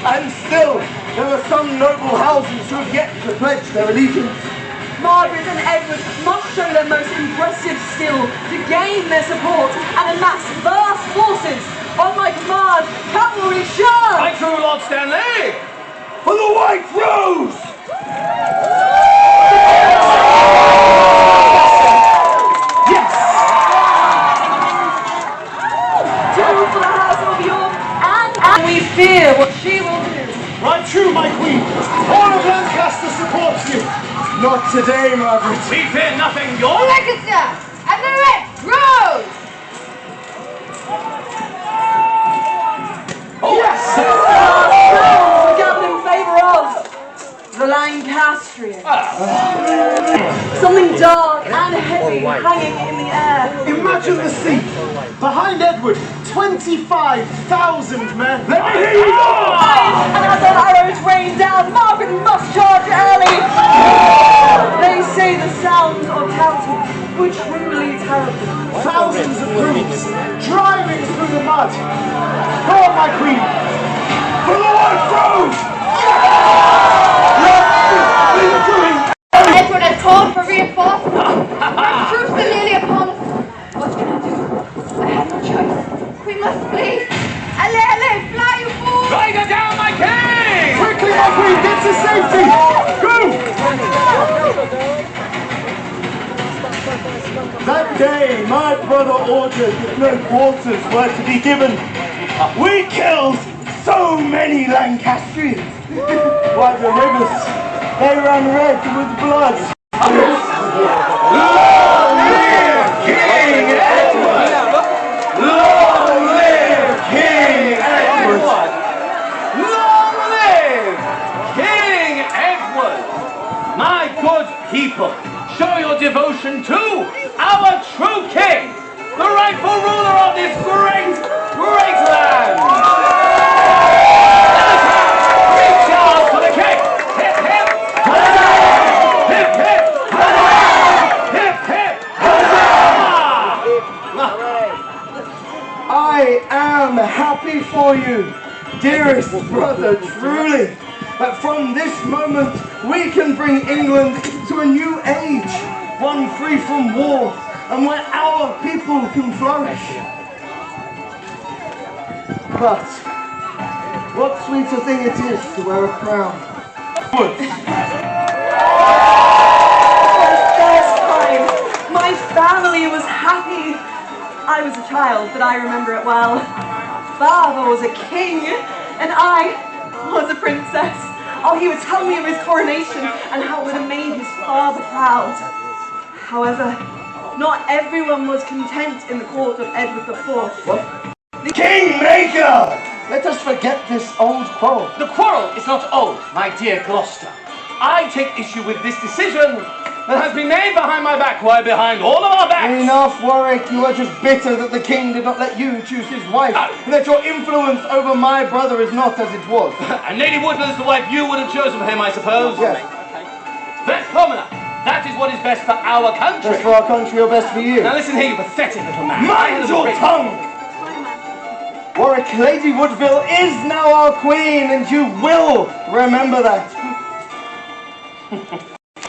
S12: And still, there are some noble houses who have yet to pledge their allegiance.
S4: Margaret and Edward must show their most impressive skill to gain their support and amass vast forces on my command. Cavalry charge!
S11: My true Lord Stanley!
S12: For the White Rose! Yes!
S4: Two for the House of York, and we fear what she will do.
S12: Right true, my queen. All of Lancaster supports you. Not today, Margaret.
S11: We fear nothing, York!
S13: Lancaster and the Red Rose!
S12: Yes!
S4: We gather in favour of the Lancastrians. Something dark and heavy hanging in the air.
S12: Imagine the scene. Behind Edward, 25,000 men. Let me hear you!
S4: And as our arrows rain down, Margaret must charge early. They say the sound of counting were truly terrible.
S12: Thousands of troops driving through the mud. Go on, my queen. For the White Rose! What are you doing?
S13: Edward has called for reinforcements. Our troops are nearly upon us. What can I do? I have no choice. We must flee. Allez, fly, you fool!
S11: Ride her down, my king!
S12: Quickly, my queen, get to safety! Go! That day, my brother ordered that no quarters were to be given. We killed so many Lancastrians. Why, the rivers, they ran red with blood. Long live King Edward! Long live King Edward!
S11: Long live King Edward! My good people, show your devotion to our true king, the rightful ruler of this great, great land! Reach out for the king! Hip, hip! Hip, hip! Hip, hip!
S12: I am happy for you, dearest brother, truly. that from this moment we can bring England to a new age, one free from war and where our people can flourish. But what sweeter thing it is to wear a crown.
S4: For the first time, my family was happy. I was a child, but I remember it well. Father was a king, and I was a princess. Oh, he would tell me of his coronation and how it would have made his father proud. However, not everyone was content in the court of Edward IV.
S12: What? The Kingmaker! Let us forget this old quarrel.
S11: The quarrel is not old, my dear Gloucester. I take issue with this decision that has been made behind my back, while behind all of our backs.
S12: Enough, Warwick. You are just bitter that the king did not let you choose his wife, and that your influence over my brother is not as it was.
S11: And Lady Woodville is the wife you would have chosen for him, I suppose?
S12: Yes.
S11: That's common enough. That is what is best for our country.
S12: Best for our country or best for you?
S11: Now listen here, you pathetic little man.
S12: Mind your tongue! Warwick, Lady Woodville is now our queen, and you will remember that.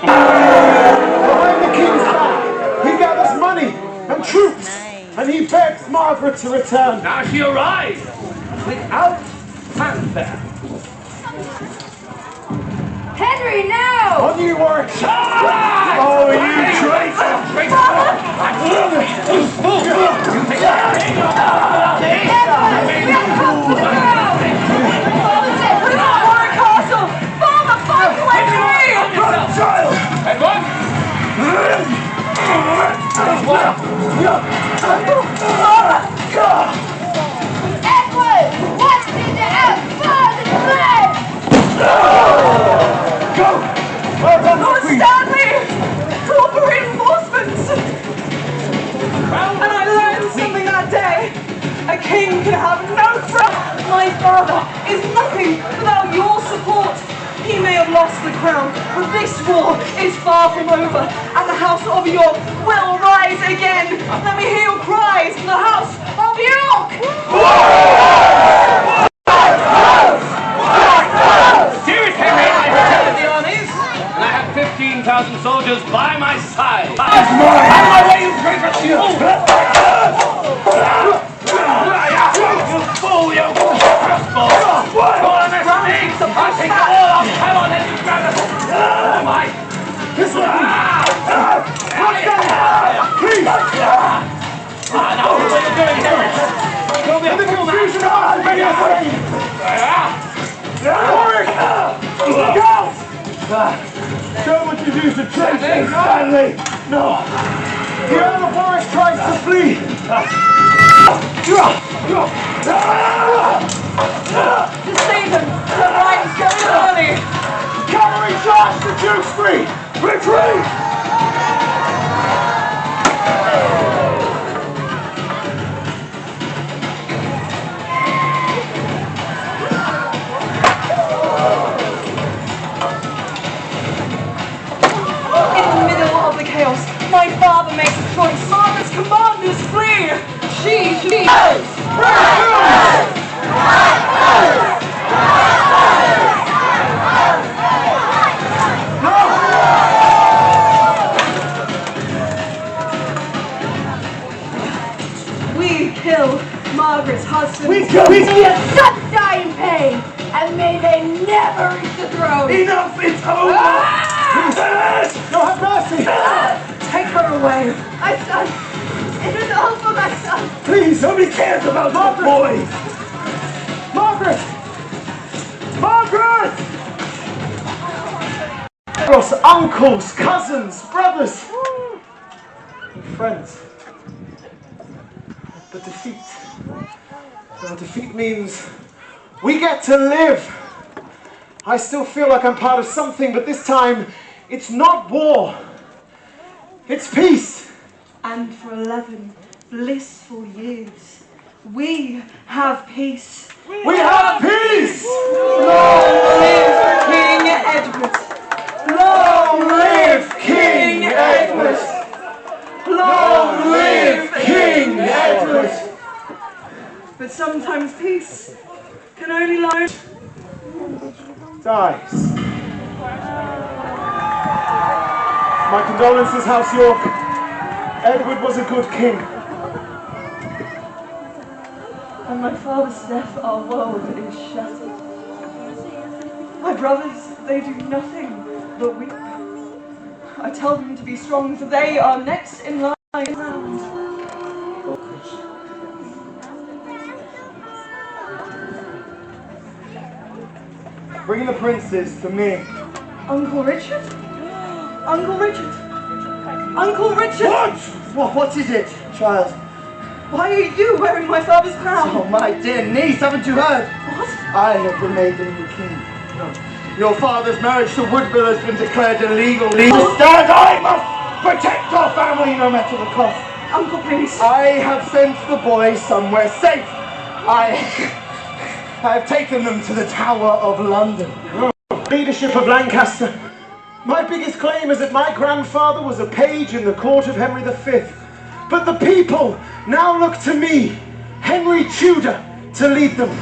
S12: Behind the king's back, he gathers money and troops, and he begs Margaret to return.
S11: Now she arrives, without fanfare.
S13: Henry, now!
S12: On you, Warwick! Oh, you traitor!
S13: Edward! What's in the father's blood?
S12: Go! Well done,
S4: Lord
S12: Queen!
S4: Stanley! Call for reinforcements! And I learned something that day. A king can have no crown. My father is nothing without your support. He may have lost the crown, but this war is far from over, and the House of York will rise again. Let me hear your cries from the House of York!
S11: Dearest Henry, I protected the armies, and I have 15,000 soldiers by my side. That's mine! Out of my way, you traitor! You fool, you crossbow! Go on, that's me! I'll take it all off! Come on, then, you grab it! Oh, my!
S12: This way! Please!
S11: Now, what are you doing, Henry? Go be a fool, man!
S12: Warwick! Look out! Show what you do to traitors, Stanley! No! The Earl of Warwick tries to flee!
S4: To save him, the line's going early!
S12: Cavalry charge to Tewkesbury! Retreat!
S4: In the middle of the chaos, my father makes a choice. Margaret's commanders flee! She We kill Margaret's husband.
S12: We kill
S13: Such die in pain, and may they never reach the throne.
S12: Enough! It's over! No, have mercy!
S4: Take her away.
S13: My son! It is all for my son!
S12: Please, nobody cares about my boy! Margaret! Margaret! Across uncles, cousins, brothers, and friends. But defeat. Well, defeat means we get to live. I still feel like I'm part of something, but this time it's not war. It's peace.
S4: And for 11 blissful years, we have peace.
S12: We have peace!
S4: Long live King Edward!
S12: Long live King Edward! Long live King Edward!
S4: But sometimes peace can only lie.
S12: dies. My condolences, House York. Edward was a good king.
S4: On my father's death, our world is shattered. My brothers, they do nothing but weep. I tell them to be strong, for they are next in line.
S12: Bring the princes to me.
S4: Uncle Richard? Uncle Richard? Uncle Richard!
S14: What is it, child?
S4: Why are you wearing my father's crown?
S14: Oh, my dear niece, haven't you heard?
S4: What?
S14: I have been made the new king. Your father's marriage to Woodville has been declared illegal. Stand! I must protect our family no matter the cost.
S4: Uncle, please.
S14: I have sent the boys somewhere safe. I have taken them to the Tower of London.
S12: Leadership of Lancaster. My biggest claim is that my grandfather was a page in the court of Henry V. But the people now look to me, Henry Tudor, to lead them.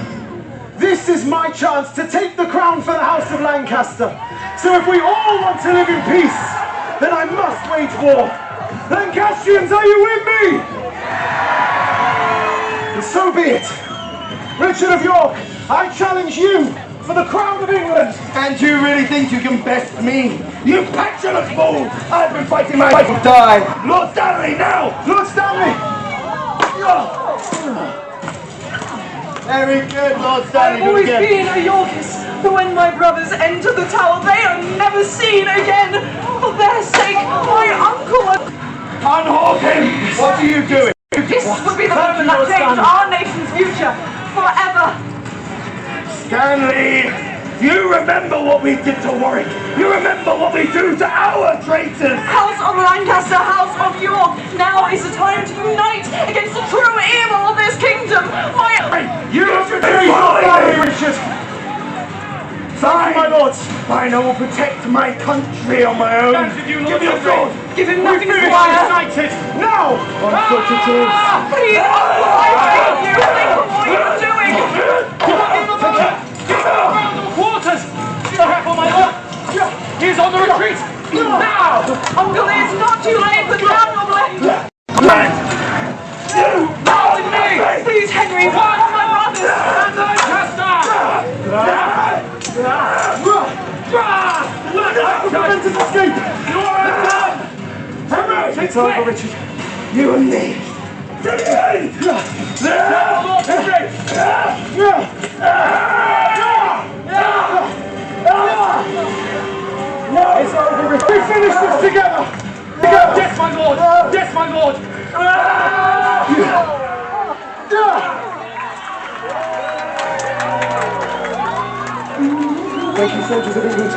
S12: This is my chance to take the crown for the House of Lancaster. So if we all want to live in peace, then I must wage war. Lancastrians, are you with me? And so be it. Richard of York, I challenge you for the crown of England.
S14: And you really think you can best me? You petulant fool! I've been fighting my fight to die. Lord Stanley, now!
S12: Lord Stanley!
S14: Very good, Lord Stanley.
S4: I've always been a Yorkist, but when my brothers enter the tower, they are never seen again. For their sake, my uncle...
S14: Unhawk him! What are you doing?
S4: This will be the moment that changed our nation's future forever.
S14: Stanley, you remember what we did to Warwick? You remember what we do to our traitors?
S4: House of Lancaster, House of York, now is the time to unite against the true evil of this kingdom.
S12: You have betrayed your family, Richard.
S14: Fine, my lords. Fine, I will protect my country on my own.
S12: Give me your sword.
S4: Give him nothing,
S12: Squire.
S4: Squire.
S12: Now!
S14: On foot it is.
S4: Please, uncle, I beg you, think of what you're doing.
S11: Around the quarters! Be careful, my lord! He's on the retreat! Now!
S4: Uncle, it's not too late, but down your blade!
S11: Now with me!
S4: Please, Henry, one of my brothers!
S11: And Lancaster!
S12: Prevented escape!
S11: You are undone!
S12: It's over, Richard. You and me.
S11: Lord Henry!
S12: It's over, Richard. We finish this together!
S11: Yes, my lord! Yes, my lord!
S12: Thank you, soldiers of England.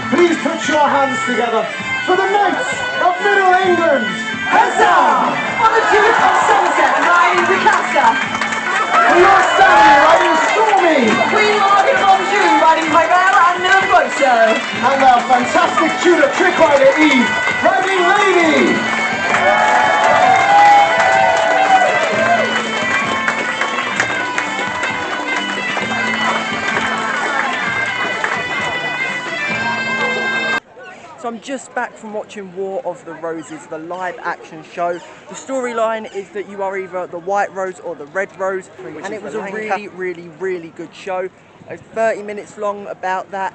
S12: Please put your hands together for the Knights of Middle England!
S4: Huzzah! On the Duke of Somerset riding Lancaster!
S12: For your Stanley riding Stormy!
S4: Queen Margaret of Anjou riding Hybel and Nervoso!
S12: And our fantastic Tudor trick rider Eve riding Lady!
S1: I'm just back from watching War of the Roses, the live action show. The storyline is that you are either the white rose or the red rose, and it was a really good show. It's 30 minutes long about that.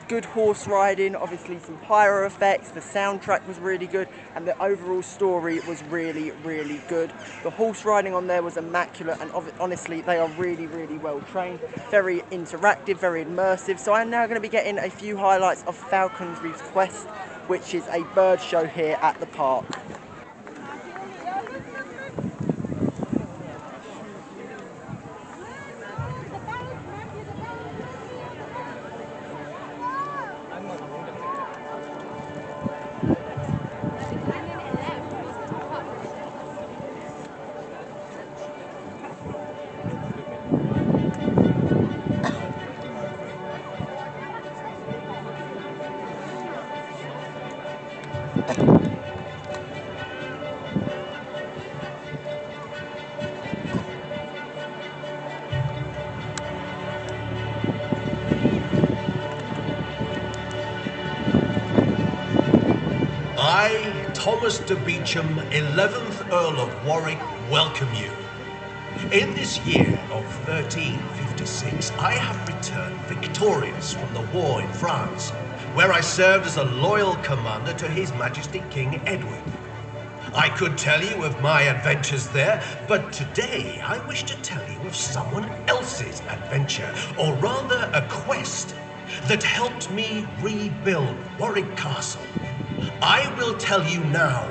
S1: Good horse riding, obviously some pyro effects, the soundtrack was really good, and the overall story was really good. The horse riding on there was immaculate, and honestly they are really well trained, very interactive, very immersive. So I'm now going to be getting a few highlights of Falcon's Reef's Quest, which is a bird show here at the park.
S15: I, Thomas de Beauchamp, 11th Earl of Warwick, welcome you. In this year of 1356, I have returned victorious from the war in France, where I served as a loyal commander to His Majesty King Edward. I could tell you of my adventures there, but today I wish to tell you of someone else's adventure, or rather a quest, that helped me rebuild Warwick Castle. I will tell you now.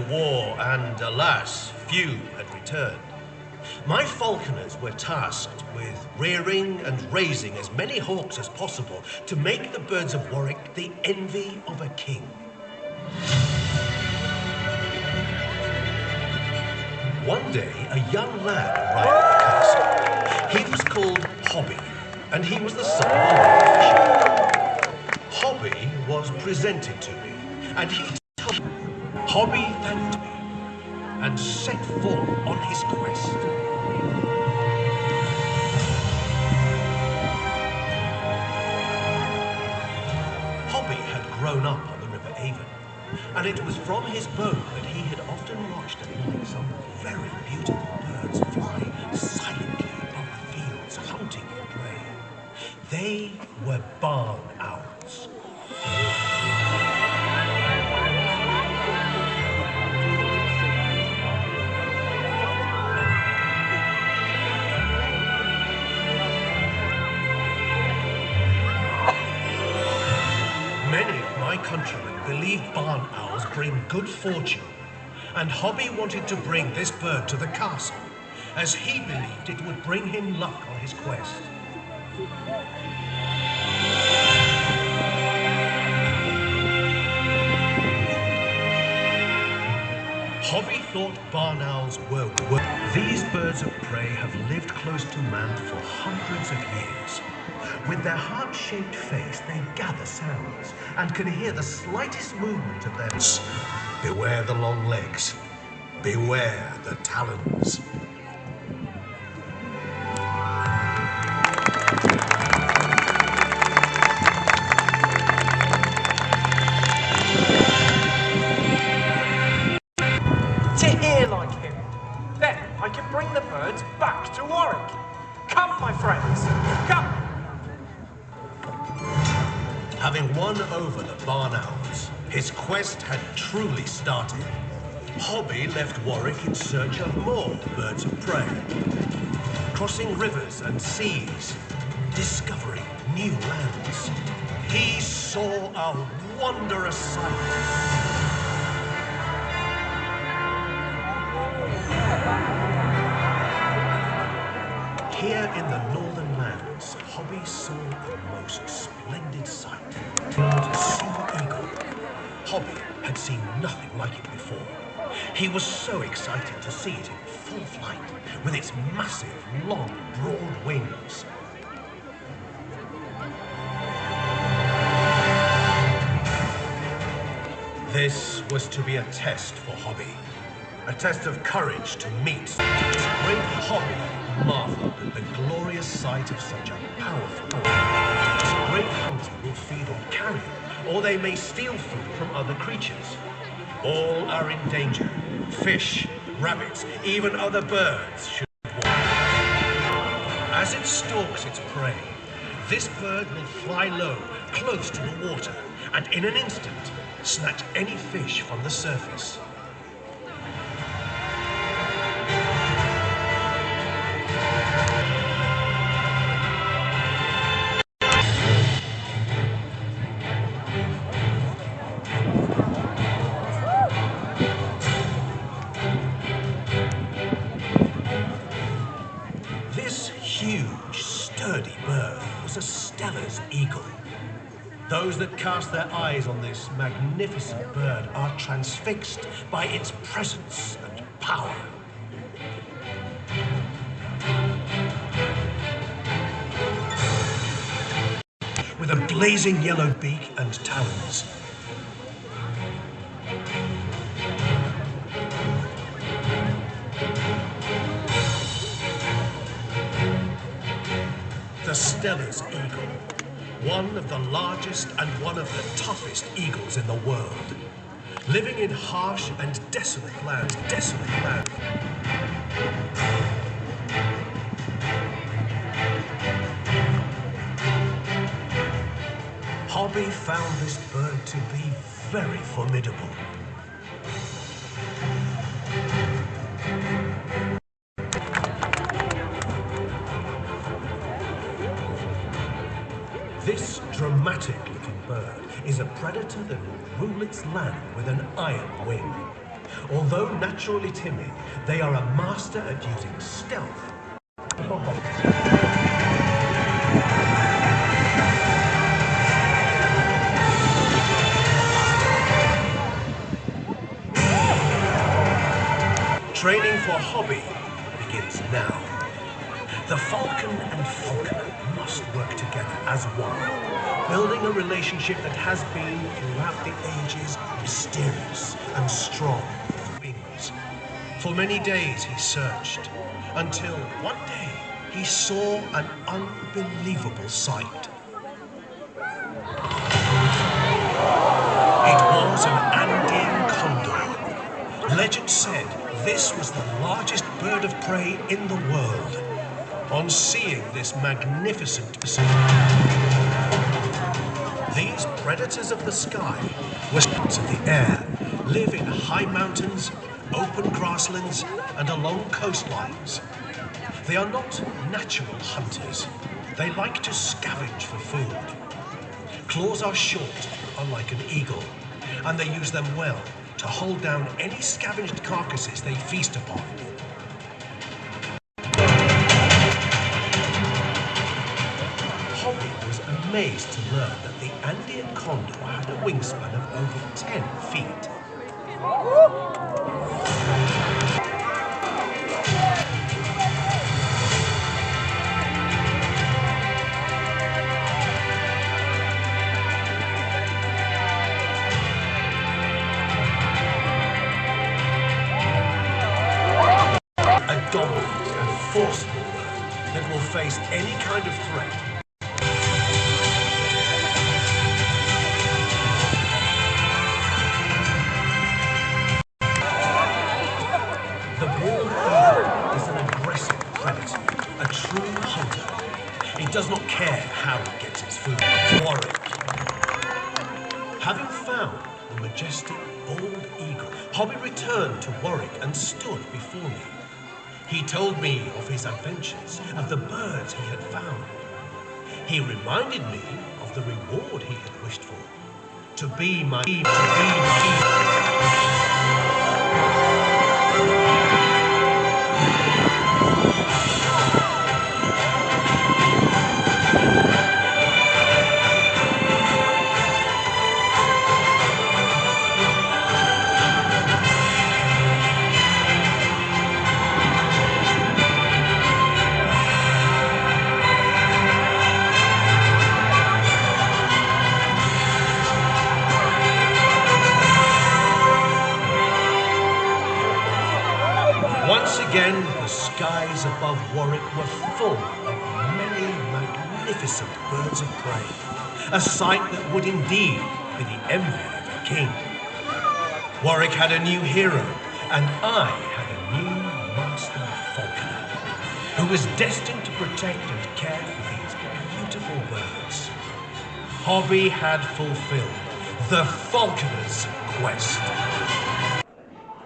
S15: War, and alas, few had returned. My falconers were tasked with rearing and raising as many hawks as possible to make the birds of Warwick the envy of a king. One day, a young lad arrived at the castle. He was called Hobby, and he was the son of a fisher. Hobby was presented to me, and he told me. Hobby thanked me and set forth on his quest. Hobby had grown up on the River Avon, and it was from his boat that he had often watched at night some very beautiful birds fly silently above the fields, hunting for prey. They were barn owls. Many of my countrymen believe barn owls bring good fortune, and Hobby wanted to bring this bird to the castle, as he believed it would bring him luck on his quest. Hobby thought barn owls were These birds of prey have lived close to man for hundreds of years. With their heart-shaped face, they gather sounds and can hear the slightest movement of their lips. Beware the long legs. Beware the talons.
S11: To hear like him. Then I can bring the birds back to Warwick. Come, my friends, come!
S15: Having won over the barn owls, his quest had truly started. Hobby left Warwick in search of more birds of prey, crossing rivers and seas, discovering new lands. He saw a wondrous sight. Here in the northern lands, Hobby saw a most splendid sight. A sea eagle. Hobby had seen nothing like it before. He was so excited to see it in full flight, with its massive, long, broad wings. This was to be a test for Hobby. A test of courage to meet. Great Hobby marveled at the glorious sight of such a powerful. prey hunter will feed on carrion, or they may steal food from other creatures. All are in danger. Fish, rabbits, even other birds should warn. As it stalks its prey, this bird will fly low, close to the water, and in an instant, snatch any fish from the surface. This huge, sturdy bird was a Steller's eagle. Those that cast their eyes on this magnificent bird are transfixed by its presence and power. With a blazing yellow beak and talons, the Steller's eagle, one of the largest and one of the toughest eagles in the world, living in harsh and desolate lands, Hobby found this bird to be very formidable. This dramatic-looking bird is a predator that will rule its land with an iron wing. Although naturally timid, they are a master at using stealth. Training for Hobby begins now. The falcon and falconer must work together as one, building a relationship that has been, throughout the ages, mysterious and strong with wings. For many days he searched, until one day he saw an unbelievable sight. It was an Andean condor. Legend said this was the largest bird of prey in the world. On seeing this magnificent these predators of the sky were birds of the air, live in high mountains, open grasslands, and along coastlines. They are not natural hunters. They like to scavenge for food. Claws are short, unlike an eagle, and they use them well to hold down any scavenged carcasses they feast upon. Hobby was amazed to learn that the Andean condor had a wingspan of over 10 feet. A dominant and forceful bird that will face any kind of threat. The bald eagle is an aggressive predator, a true hunter. It does not care how it gets its food. Warwick. Having found the majestic bald eagle, Hobby returned to Warwick and stood before me. He told me of his adventures, of the birds he had found. He reminded me of the reward he had wished for. To be my Once again, the skies above Warwick were full of many magnificent birds of prey. a sight that would indeed be the envy of the king. Warwick had a new hero, and I had a new master falconer, who was destined to protect and care for these beautiful birds. Hobby had fulfilled the falconer's quest.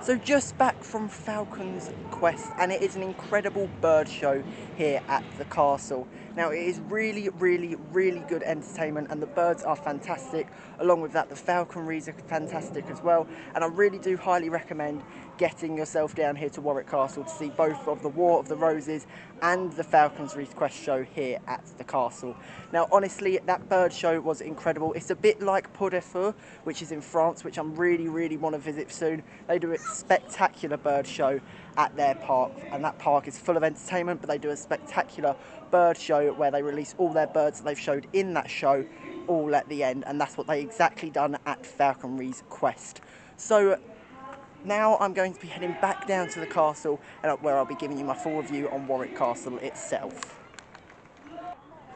S1: So just back from Falcon's Quest, and it is an incredible bird show here at the castle. Now it is really good entertainment, and the birds are fantastic. Along with that, the falconries are fantastic as well, and I really do highly recommend getting yourself down here to Warwick Castle to see both of the War of the Roses and the Falconry Quest show here at the castle. Now honestly, that bird show was incredible. It's a bit like Pour de Feu, which is in France, which I'm really want to visit soon. They do a spectacular bird show at their park, and that park is full of entertainment, but they do a spectacular bird show where they release all their birds that they've showed in that show all at the end, and that's what they exactly done at Falconry's Quest. So now I'm going to be heading back down to the castle, where I'll be giving you my full review on Warwick Castle itself.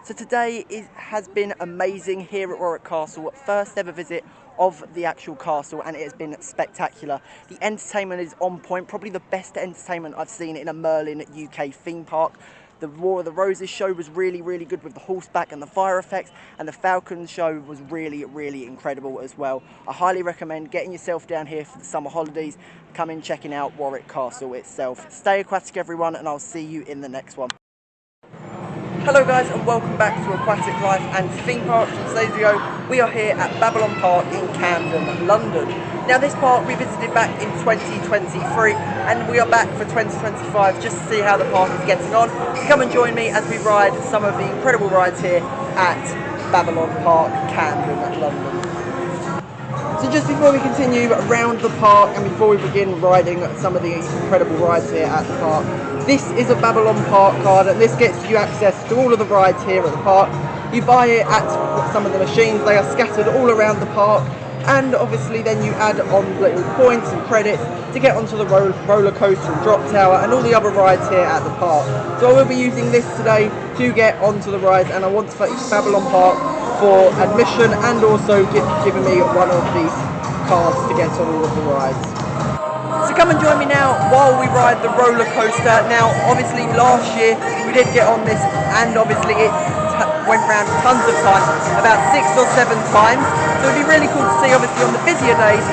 S1: So today has been amazing here at Warwick Castle. First ever visit of the actual castle, and it has been spectacular. The entertainment is on point, probably the best entertainment I've seen in a Merlin UK theme park. The War of the Roses show was really good with the horseback and the fire effects, and the Falcons show was really incredible as well. I highly recommend getting yourself down here for the summer holidays, come in checking out Warwick Castle itself. Stay aquatic everyone, and I'll see you in the next one. Hello guys, and welcome back to Aquatic Life and Theme Parks. In today's video, we are here at Babylon Park in Camden, London. Now this park we visited back in 2023, and we are back for 2025 just to see how the park is getting on. Come and join me as we ride some of the incredible rides here at Babylon Park, Camden, London. So just before we continue around the park, and before we begin riding some of the incredible rides here at the park, this is a Babylon Park card, and this gets you access to all of the rides here at the park. You buy it at some of the machines, they are scattered all around the park, and obviously then you add on little points and credits to get onto the roller coaster and drop tower and all the other rides here at the park. So I will be using this today to get onto the rides, and I want to thank Babylon Park for admission and also giving me one of these cards to get on all of the rides. So come and join me now while we ride the roller coaster. Now obviously last year we did get on this, and obviously it went round tons of times, about 6 or 7 times. So it'd be really cool to see obviously on the busier days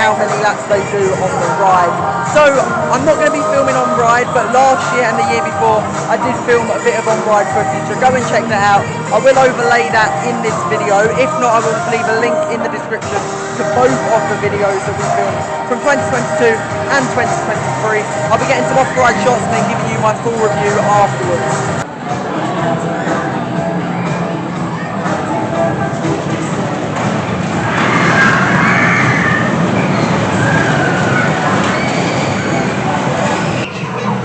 S1: how many laps they do on the ride. So I'm not going to be filming on ride, but last year and the year before I did film a bit of on ride footage, so go and check that out. I will overlay that in this video. If not, I will just leave a link in the description to both of the videos that we filmed from 2022 and 2023. I'll be getting some off-ride shots and then giving you my full review afterwards.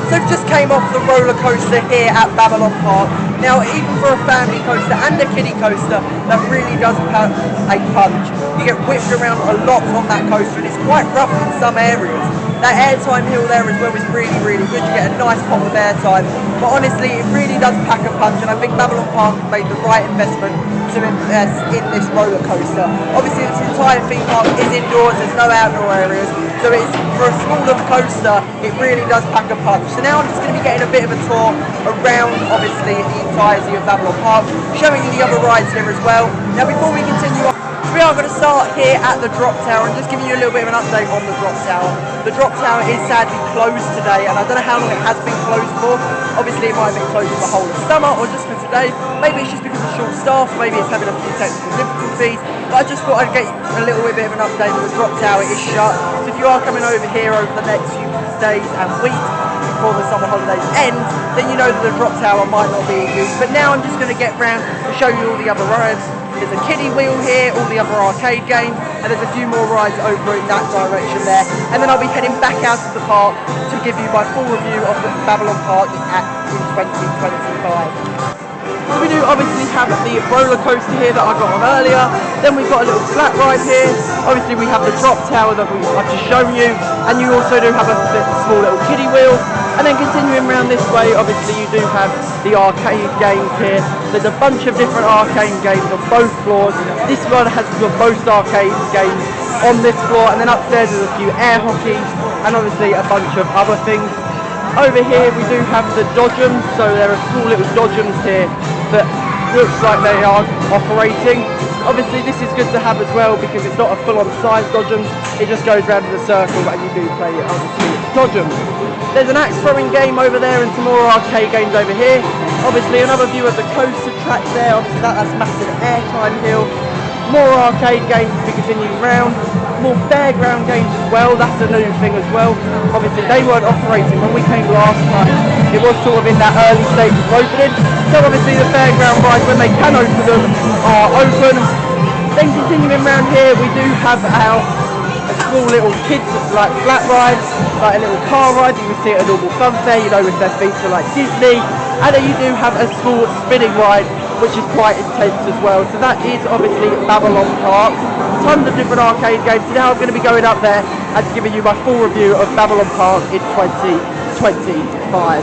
S1: So just came off the roller coaster here at Babylon Park. Now even for a family coaster and a kiddie coaster, that really does pack a punch. You get whipped around a lot on that coaster, and it's quite rough in some areas. That airtime hill there as well is really good. You get a nice pop of airtime, but honestly it really does pack a punch, and I think Babylon Park made the right investment to invest in this roller coaster. Obviously this entire theme park is indoors, there's no outdoor areas, so it's, for a smaller coaster, it really does pack a punch. So now I'm just going to be getting a bit of a tour around obviously the entirety of Babylon Park, showing you the other rides here as well. Now before we continue on, we are going to start here at the drop tower and just giving you a little bit of an update on the drop tower. The drop tower is sadly closed today, and I don't know how long it has been closed for. Obviously it might have been closed for the whole of summer or just for today. Maybe it's just because of short staff, maybe it's having a few technical difficulties, but I just thought I'd get a little bit of an update that the drop tower is shut. So if you are coming over here over the next few days and weeks before the summer holidays end, then you know that the drop tower might not be in use. But now I'm just going to get round and show you all the other rides. There's a kiddie wheel here, all the other arcade games, and there's a few more rides over in that direction there. And then I'll be heading back out of the park to give you my full review of the Babylon Park in 2025. So we do obviously have the roller coaster here that I got on earlier. Then we've got a little flat ride here. Obviously we have the drop tower that I've just shown you, and you also do have a small little kiddie wheel. And then continuing around this way, obviously you do have the arcade games here. There's a bunch of different arcade games on both floors. This one has the most arcade games on this floor, and then upstairs there's a few air hockeys and obviously a bunch of other things. Over here we do have the dodgems, so there are small little dodgems here that looks like they are operating. Obviously this is good to have as well because it's not a full-on size dodgem, it just goes round in a circle and you do play it obviously dodgems. There's an axe throwing game over there and some more arcade games over here. Obviously another view of the coaster track there, obviously that's massive airtime hill. More arcade games as we continue round. More fairground games as well, that's a new thing as well. Obviously they weren't operating when we came last time. It was sort of in that early stage of opening. So obviously the fairground rides, when they can open them, are open. Then continuing around here we do have our small little kids like flat rides, like a little car ride. You can see at a normal fun fair, you know, with their feature like Disney. And then you do have a small spinning ride, which is quite intense as well. So that is obviously Babylon Park. Tons of different arcade games. So now I'm going to be going up there and giving you my full review of Babylon Park in 2025.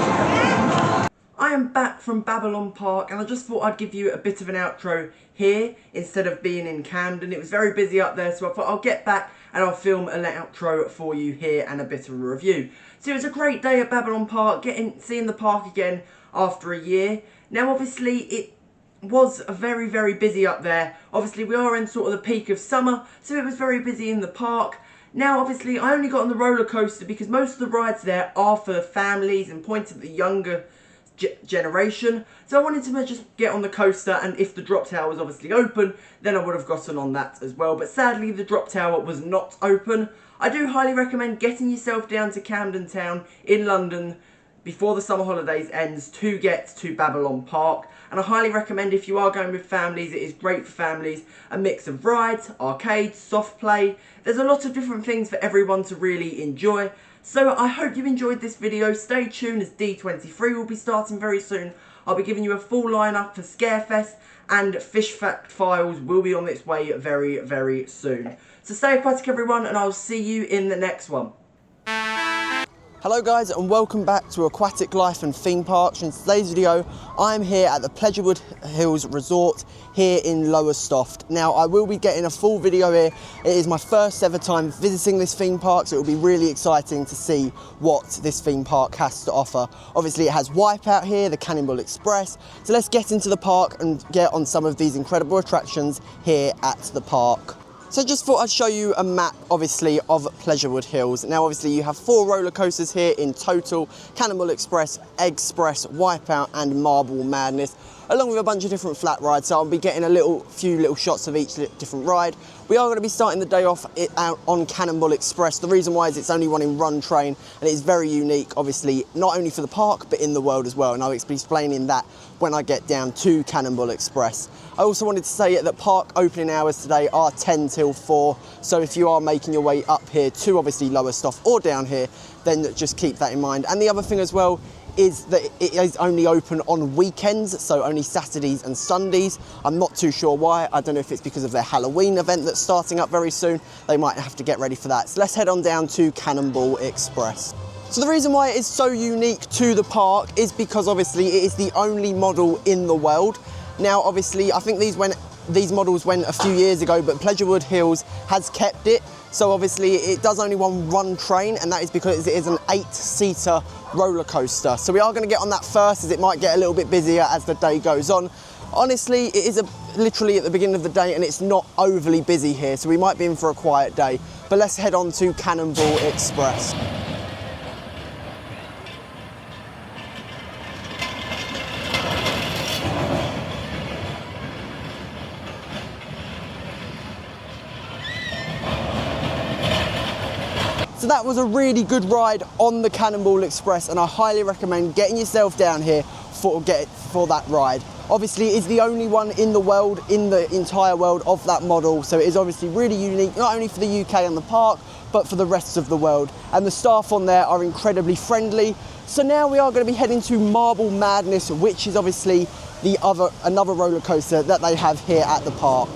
S1: I am back from Babylon Park and I just thought I'd give you a bit of an outro here instead of being in Camden. It was very busy up there, so I thought I'll get back and I'll film an outro for you here and a bit of a review. So it was a great day at Babylon Park, seeing the park again after a year. Now obviously it was very, very busy up there. Obviously we are in sort of the peak of summer, so it was very busy in the park. Now obviously I only got on the roller coaster because most of the rides there are for families and pointed at the younger generation. So I wanted to just get on the coaster, and if the drop tower was obviously open, then I would have gotten on that as well. But sadly the drop tower was not open. I do highly recommend getting yourself down to Camden Town in London before the summer holidays ends to get to Babylon Park. And I highly recommend, if you are going with families, it is great for families. A mix of rides, arcades, soft play. There's a lot of different things for everyone to really enjoy. So I hope you enjoyed this video. Stay tuned as D23 will be starting very soon. I'll be giving you a full lineup for Scarefest, and Fish Fact Files will be on its way very, very soon. So stay aquatic everyone, and I'll see you in the next one. Hello guys, and welcome back to Aquatic Life and Theme Parks. In today's video, I'm here at the Pleasurewood Hills Resort here in Lowestoft. Now, I will be getting a full video here. It is my first ever time visiting this theme park, so it will be really exciting to see what this theme park has to offer. Obviously, it has Wipeout here, the Cannonball Express. So let's get into the park and get on some of these incredible attractions here at the park. So just thought I'd show you a map, obviously, of Pleasurewood Hills. Now, obviously, you have 4 roller coasters here in total: Cannonball Express, Express, Wipeout, and Marble Madness, along with a bunch of different flat rides. So I'll be getting few little shots of each different ride. We are going to be starting the day off out on Cannonball Express. The reason why is it's only one in Run Train, and it is very unique, obviously, not only for the park, but in the world as well. And I'll be explaining that when I get down to Cannonball Express. I also wanted to say that park opening hours today are 10 till 4. So if you are making your way up here to obviously Lowestoft or down here, then just keep that in mind. And the other thing as well is that it is only open on weekends, so only Saturdays and Sundays. I'm not too sure why. I don't know if it's because of their Halloween event that's starting up very soon. They might have to get ready for that. So let's head on down to Cannonball Express. So the reason why it is so unique to the park is because obviously it is the only model in the world. Now obviously I think these models went a few years ago, but Pleasurewood Hills has kept it. So obviously it does only Run Train, and that is because it is an 8-seater roller coaster. So we are going to get on that first, as it might get a little bit busier as the day goes on. Honestly, it is literally at the beginning of the day, and it's not overly busy here, so we might be in for a quiet day. But let's head on to Cannonball Express. So that was a really good ride on the Cannonball Express, and I highly recommend getting yourself down here for that ride. Obviously, it is the only one in the world, in the entire world, of that model, so it is obviously really unique, not only for the UK and the park, but for the rest of the world. And the staff on there are incredibly friendly. So now we are going to be heading to Marble Madness, which is obviously another roller coaster that they have here at the park.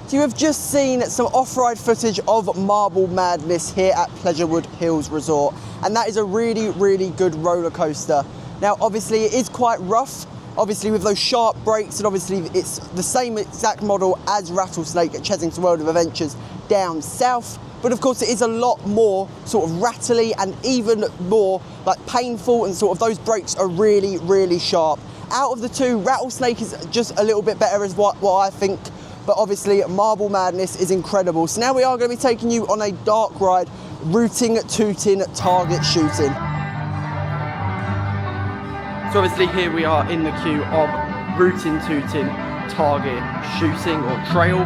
S1: So you have just seen some off-ride footage of Marble Madness here at Pleasurewood Hills Resort, and that is a really, really good roller coaster. Now, obviously, it is quite rough, obviously with those sharp brakes, and obviously it's the same exact model as Rattlesnake at Chesington World of Adventures down south. But of course, it is a lot more sort of rattly and even more like painful, and sort of those brakes are really, really sharp. Out of the two, Rattlesnake is just a little bit better, is what I think. But obviously, Marble Madness is incredible. So now we are going to be taking you on a dark ride, rooting, tooting, target shooting. So obviously here we are in the queue of rooting, tooting, target shooting or trail.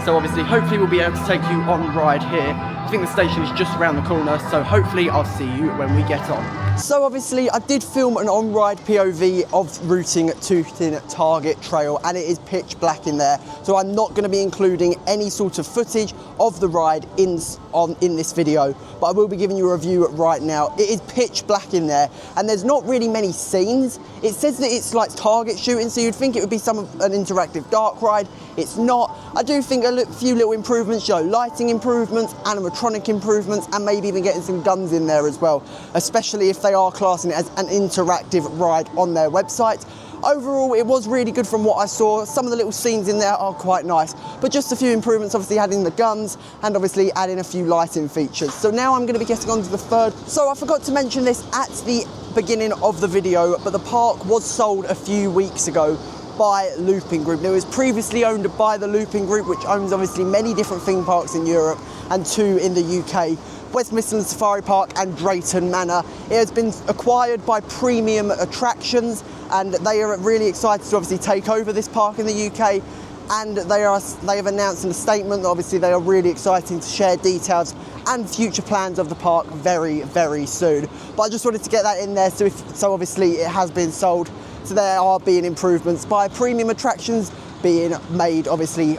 S1: So obviously, hopefully we'll be able to take you on ride here. I think the station is just around the corner, so hopefully I'll see you when we get on. So obviously I did film an on-ride POV of rooting, tooting, target trail, and it is pitch black in there. So I'm not going to be including any sort of footage of the ride in this video, but I will be giving you a review right now. It is pitch black in there, and there's not really many scenes. It says that it's like target shooting, so you'd think it would be an interactive dark ride. It's not. I do think a few little improvements, lighting improvements, animatronic improvements, and maybe even getting some guns in there as well, especially if they are classing it as an interactive ride on their website. Overall, it was really good from what I saw. Some of the little scenes in there are quite nice, but just a few improvements, obviously adding the guns and obviously adding a few lighting features. So now I'm going to be getting on to the third. So I forgot to mention this at the beginning of the video, but the park was sold a few weeks ago by Looping Group. It was previously owned by the Looping Group, which owns obviously many different theme parks in Europe and 2 in the UK. West Midlands Safari Park and Drayton Manor. It has been acquired by Premium Attractions, and they are really excited to obviously take over this park in the UK. And they have announced in a statement that obviously they are really excited to share details and future plans of the park very, very soon. But I just wanted to get that in there, so obviously it has been sold. So there are being improvements by Premium Attractions being made, obviously,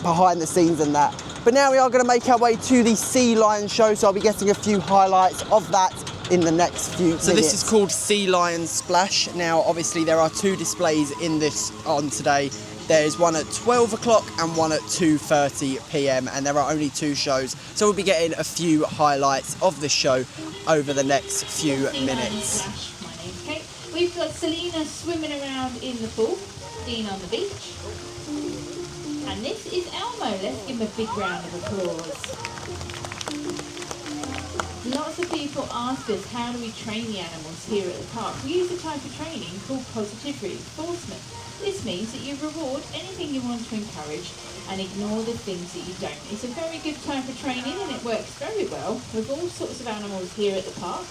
S1: behind the scenes and that. But now we are going to make our way to the Sea Lion show, so I'll be getting a few highlights of that in the next few minutes. So this is called Sea Lion Splash. Now, obviously, there are 2 displays in this on today. There's one at 12 o'clock and one at 2:30 p.m, and there are only 2 shows. So we'll be getting a few highlights of the show over the next few minutes.
S16: My name's Kate. We've got Selena swimming around in the pool, Dean on the beach. And this is Elmo. Let's give him a big round of applause. Lots of people ask us, how do we train the animals here at the park? We use a type of training called positive reinforcement. This means that you reward anything you want to encourage and ignore the things that you don't. It's a very good type of training, and it works very well with all sorts of animals here at the park,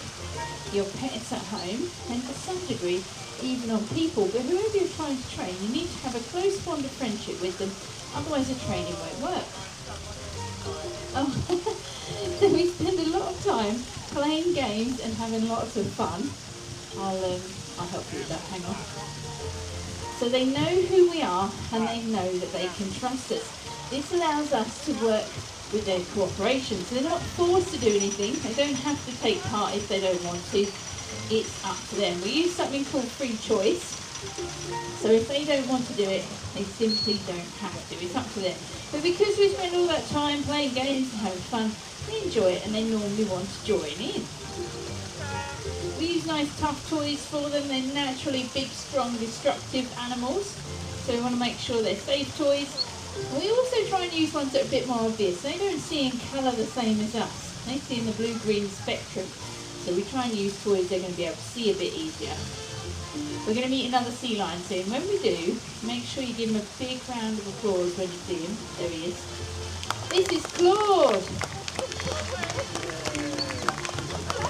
S16: your pets at home, and to some degree even on people. But whoever you're trying to train, you need to have a close bond of friendship with them, otherwise the training won't work. So we spend a lot of time playing games and having lots of fun. I'll help you with that, hang on. So they know who we are, and they know that they can trust us. This allows us to work with their cooperation. So they're not forced to do anything. They don't have to take part if they don't want to. It's up to them. We use something called free choice. So if they don't want to do it, they simply don't have to. It's up to them. But because we spend all that time playing games and having fun, they enjoy it, and they normally want to join in. We use nice tough toys for them. They're naturally big, strong, destructive animals. So we want to make sure they're safe toys. And we also try and use ones that are a bit more obvious. They don't see in colour the same as us. They see in the blue-green spectrum. So we try and use toys they're going to be able to see a bit easier. We're going to meet another sea lion soon. When we do, make sure you give him a big round of applause when you see him. There he is. This is Claude.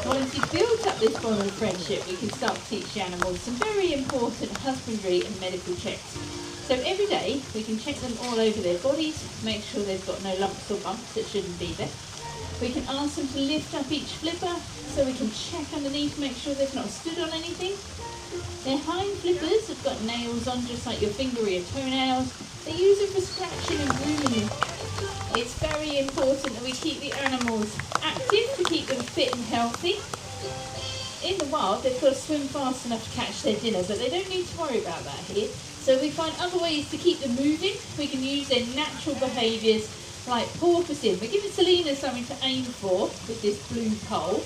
S16: Once you've built up this bond of friendship, we can start to teach the animals some very important husbandry and medical checks. So every day, we can check them all over their bodies, make sure they've got no lumps or bumps that shouldn't be there. We can ask them to lift up each flipper, so we can check underneath, make sure they've not stood on anything. Their hind flippers have got nails on, just like your finger or your toenails. They use them for scratching and grooming. It's very important that we keep the animals active to keep them fit and healthy. In the wild, they've got to swim fast enough to catch their dinner, but they don't need to worry about that here. So we find other ways to keep them moving. We can use their natural behaviours like porpoising. We're giving Selena something to aim for with this blue pole.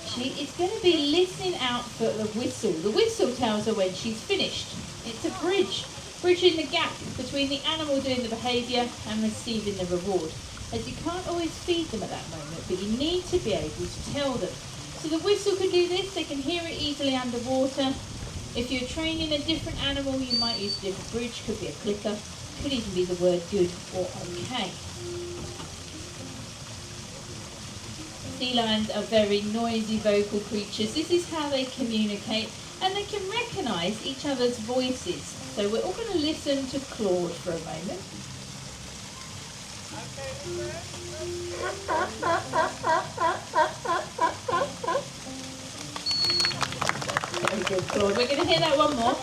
S16: She is going to be listening out for the whistle. The whistle tells her when she's finished. It's a bridge, bridging the gap between the animal doing the behaviour and receiving the reward. As you can't always feed them at that moment, but you need to be able to tell them. So the whistle can do this, they can hear it easily underwater. If you're training a different animal, you might use a different bridge, could be a clicker, could even be the word good or okay. Sea lions are very noisy vocal creatures. This is how they communicate, and they can recognise each other's voices. So we're all going to listen to Claude for a moment. Very good, Claude. We're going to hear that one more.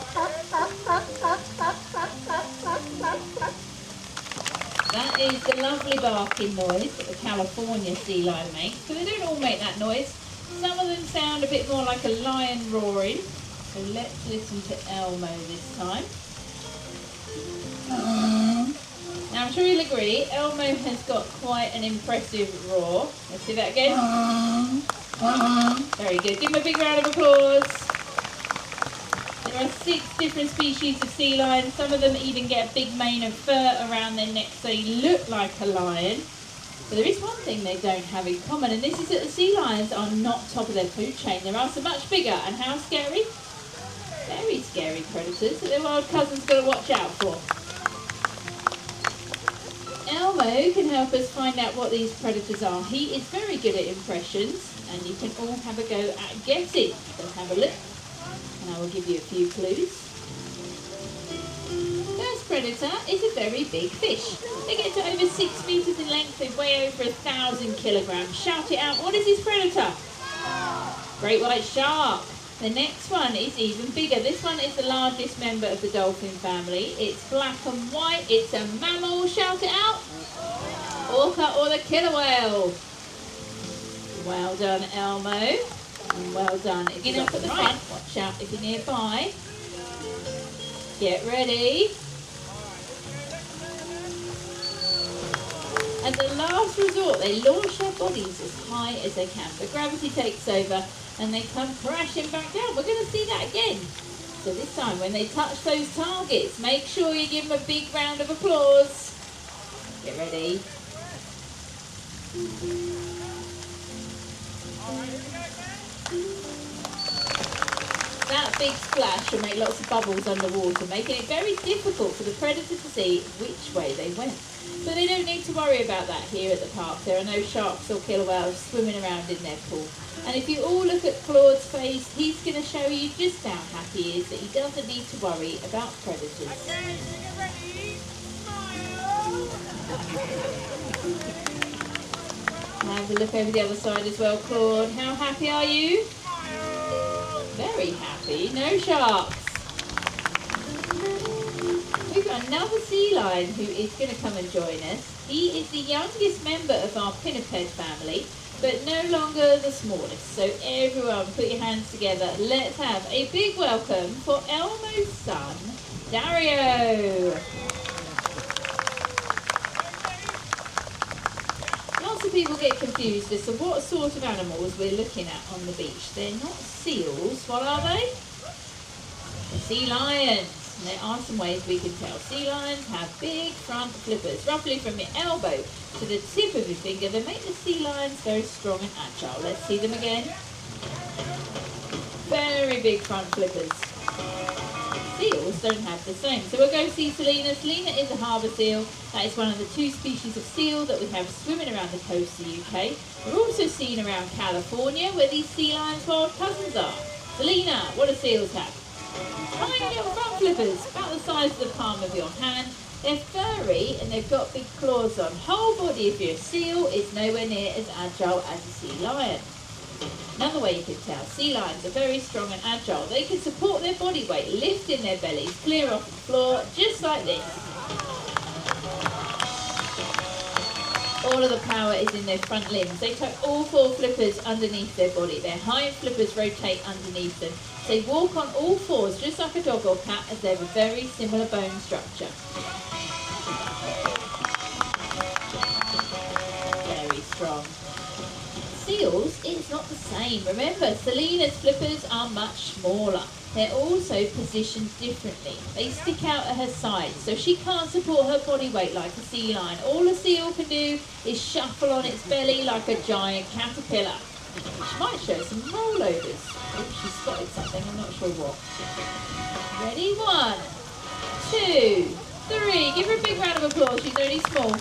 S16: That is the lovely barking noise that the California sea lion makes. But they don't all make that noise. Some of them sound a bit more like a lion roaring. So let's listen to Elmo this time. Now I'm sure you'll agree, Elmo has got quite an impressive roar. Let's do that again. Very good. Give him a big round of applause. There are 6 different species of sea lions. Some of them even get a big mane of fur around their neck so they look like a lion. But there is one thing they don't have in common, and this is that the sea lions are not top of their food chain. There are some much bigger, and how scary? Very scary predators that their wild cousins got to watch out for. Elmo can help us find out what these predators are. He is very good at impressions, and you can all have a go at guessing. Let's have a look. And I will give you a few clues. First predator is a very big fish. They get to over 6 metres in length. They weigh over 1,000 kilograms. Shout it out. What is his predator? Great white shark. The next one is even bigger. This one is the largest member of the dolphin family. It's black and white. It's a mammal. Shout it out. Orca or the killer whale. Well done, Elmo. Well done. If you're up at the front, watch out if you're nearby. Get ready. As a last resort, they launch their bodies as high as they can, but gravity takes over and they come crashing back down. We're going to see that again. So this time, when they touch those targets, make sure you give them a big round of applause. Get ready. That big splash will make lots of bubbles underwater, making it very difficult for the predator to see which way they went. But they don't need to worry about that here at the park. There are no sharks or killer whales swimming around in their pool. And if you all look at Claude's face, he's going to show you just how happy he is that he doesn't need to worry about predators. Okay, so get ready. Smile. Have a look over the other side as well, Claude. How happy are you? Very happy. No sharks. We've got another sea lion who is going to come and join us. He is the youngest member of our pinniped family, but no longer the smallest. So everyone put your hands together. Let's have a big welcome for Elmo's son, Dario. Lots of people get confused as to what sort of animals we're looking at on the beach. They're not seals. What are they? They're sea lions. And there are some ways we can tell. Sea lions have big front flippers, roughly from your elbow to the tip of your finger. They make the sea lions very strong and agile. Let's see them again. Very big front flippers. Seals don't have the same. So we'll go see Selena. Selena is a harbour seal. That is one of the 2 species of seal that we have swimming around the coast of the UK. We're also seen around California, where these sea lions' wild cousins are. Selena, what do seals have? Tiny little front flippers, about the size of the palm of your hand. They're furry and they've got big claws on. Whole body of your seal is nowhere near as agile as a sea lion. Another way you can tell, sea lions are very strong and agile. They can support their body weight, lifting their bellies clear off the floor, just like this. All of the power is in their front limbs. They tuck all 4 flippers underneath their body. Their hind flippers rotate underneath them, They walk on all fours just like a dog or cat, as they have a very similar bone structure. Very strong. Seals, it's not the same. Remember, Selena's flippers are much smaller. They're also positioned differently. They stick out at her sides, so she can't support her body weight like a sea lion. All a seal can do is shuffle on its belly like a giant caterpillar. She might show some rollovers. Oh, she spotted something, I'm not sure what. Ready? 1, 2, 3. Give her a big round of applause, she's only small.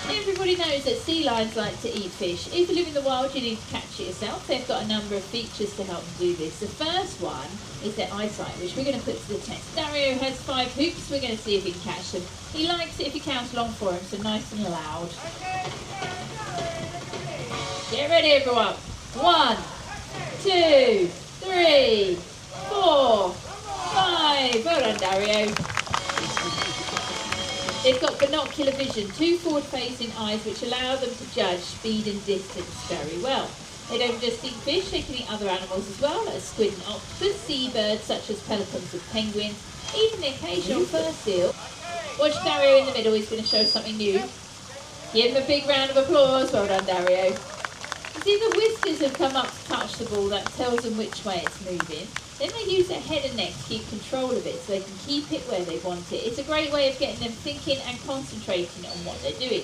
S16: Everybody knows that sea lions like to eat fish. If you live in the wild, you need to catch it yourself. They've got a number of features to help them do this. The first one is their eyesight, which we're going to put to the test. Dario has 5 hoops. We're going to see if he can catch them. He likes it if you count along for him, so nice and loud. Get ready, everyone. 1, 2, 3, 4, 5. Well done, Dario. They've got binocular vision, 2 forward-facing eyes which allow them to judge speed and distance very well. They don't just eat fish, they can eat other animals as well, like squid and octopus, seabirds such as pelicans and penguins, even the occasional fur seal. Watch Dario in the middle, he's going to show us something new. Give him a big round of applause. Well done, Dario. You see, the whiskers have come up to touch the ball. That tells them which way it's moving. Then they use their head and neck to keep control of it so they can keep it where they want it. It's a great way of getting them thinking and concentrating on what they're doing.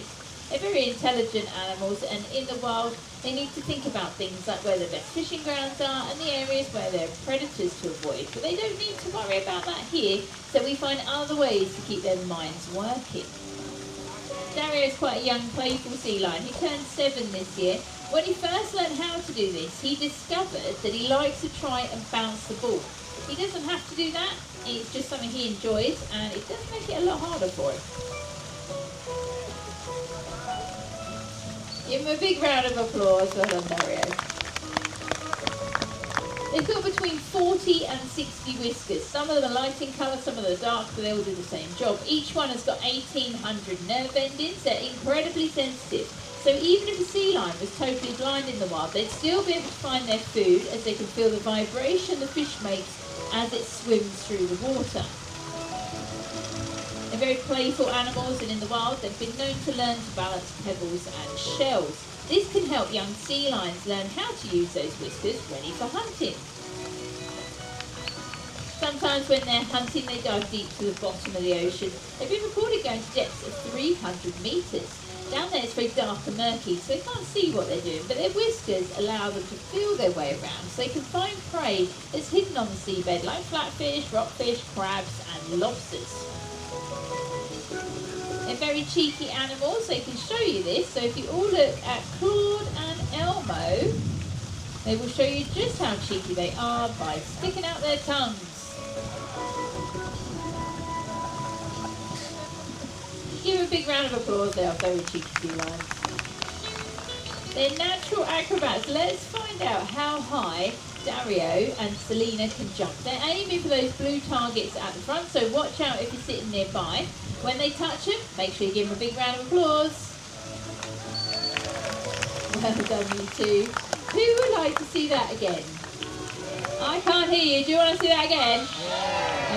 S16: They're very intelligent animals, and in the wild they need to think about things like where the best fishing grounds are and the areas where there are predators to avoid. But they don't need to worry about that here, so we find other ways to keep their minds working. Dario is quite a young, playful sea lion. He turned 7 this year. When he first learned how to do this, he discovered that he likes to try and bounce the ball. He doesn't have to do that, it's just something he enjoys, and it does make it a lot harder for him. Give him a big round of applause. Well done, Dario. They've got between 40 and 60 whiskers. Some of them are light in colour, some of them are dark, but they all do the same job. Each one has got 1,800 nerve endings. They're incredibly sensitive. So even if a sea lion was totally blind in the wild, they'd still be able to find their food, as they can feel the vibration the fish makes as it swims through the water. They're very playful animals, and in the wild they've been known to learn to balance pebbles and shells. This can help young sea lions learn how to use those whiskers ready for hunting. Sometimes when they're hunting, they dive deep to the bottom of the ocean. They've been reported going to depths of 300 metres. Down there it's very dark and murky, so they can't see what they're doing, but their whiskers allow them to feel their way around, so they can find prey that's hidden on the seabed, like flatfish, rockfish, crabs and lobsters. They're very cheeky animals, they can show you this, so if you all look at Claude and Elmo, they will show you just how cheeky they are by sticking out their tongues. Give a big round of applause, they are very cheeky sea lions. They're natural acrobats. Let's find out how high Dario and Selena can jump. They're aiming for those blue targets at the front, so watch out if you're sitting nearby. When they touch them, make sure you give them a big round of applause. Well done, you two. Who would like to see that again? I can't hear you. Do you want to see that again?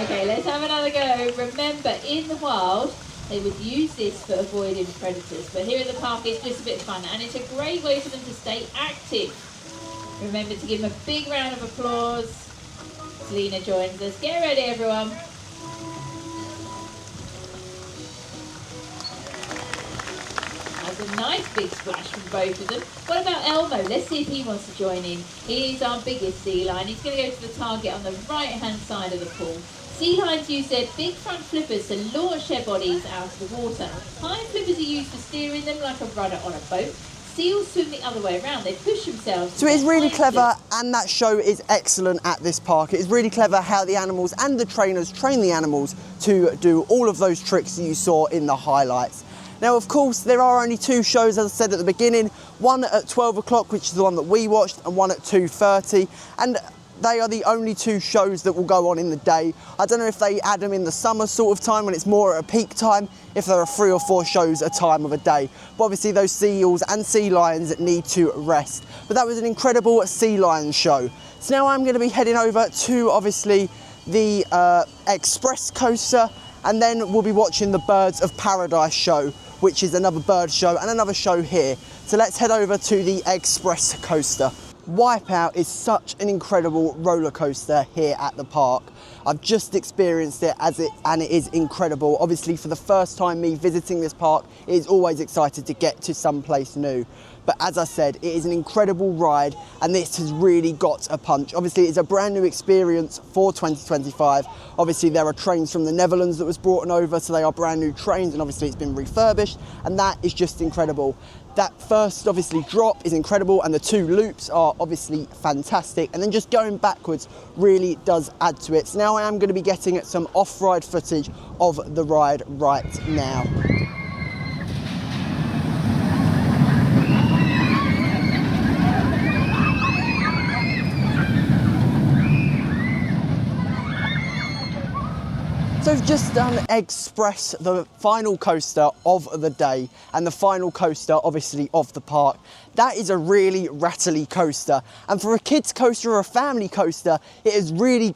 S16: Okay, let's have another go. Remember, in the wild, they would use this for avoiding predators, but here at the park it's just a bit of fun, and it's a great way for them to stay active. Remember to give them a big round of applause. Selena joins us. Get ready, everyone. That's a nice big splash from both of them. What about Elmo? Let's see if he wants to join in. He's our biggest sea lion. He's going to go to the target on the right-hand side of the pool. Sea lions use their big front flippers to launch their bodies out of the water. Hind flippers are used for steering them like a rudder on a boat. Seals swim the other way around. They push themselves.
S1: So it's really clever, and that show is excellent at this park. It's really clever how the animals and the trainers train the animals to do all of those tricks that you saw in the highlights. Now, of course, there are only 2 shows, as I said at the beginning, one at 12 o'clock, which is the one that we watched, and one at 2:30. And they are the only 2 shows that will go on in the day. I don't know if they add them in the summer sort of time when it's more at a peak time, if there are 3 or 4 shows a time of a day. But obviously those seals and sea lions need to rest. But that was an incredible sea lion show. So now I'm going to be heading over to obviously the Express coaster, and then we'll be watching the Birds of Paradise show, which is another bird show and another show here. So let's head over to the Express coaster. Wipeout is such an incredible roller coaster here at the park. I've just experienced it and it is incredible. Obviously for the first time me visiting this park, it is always excited to get to someplace new. But as I said, it is an incredible ride and this has really got a punch. Obviously it's a brand new experience for 2025. Obviously there are trains from the Netherlands that was brought over, so they are brand new trains, and obviously it's been refurbished, and that is just incredible. That first obviously drop is incredible, and the 2 loops are obviously fantastic, and then just going backwards really does add to it. So now I am going to be getting some off-ride footage of the ride right now. So we've just done Express, the final coaster of the day and the final coaster obviously of the park. That is a really rattly coaster, and for a kids coaster or a family coaster it really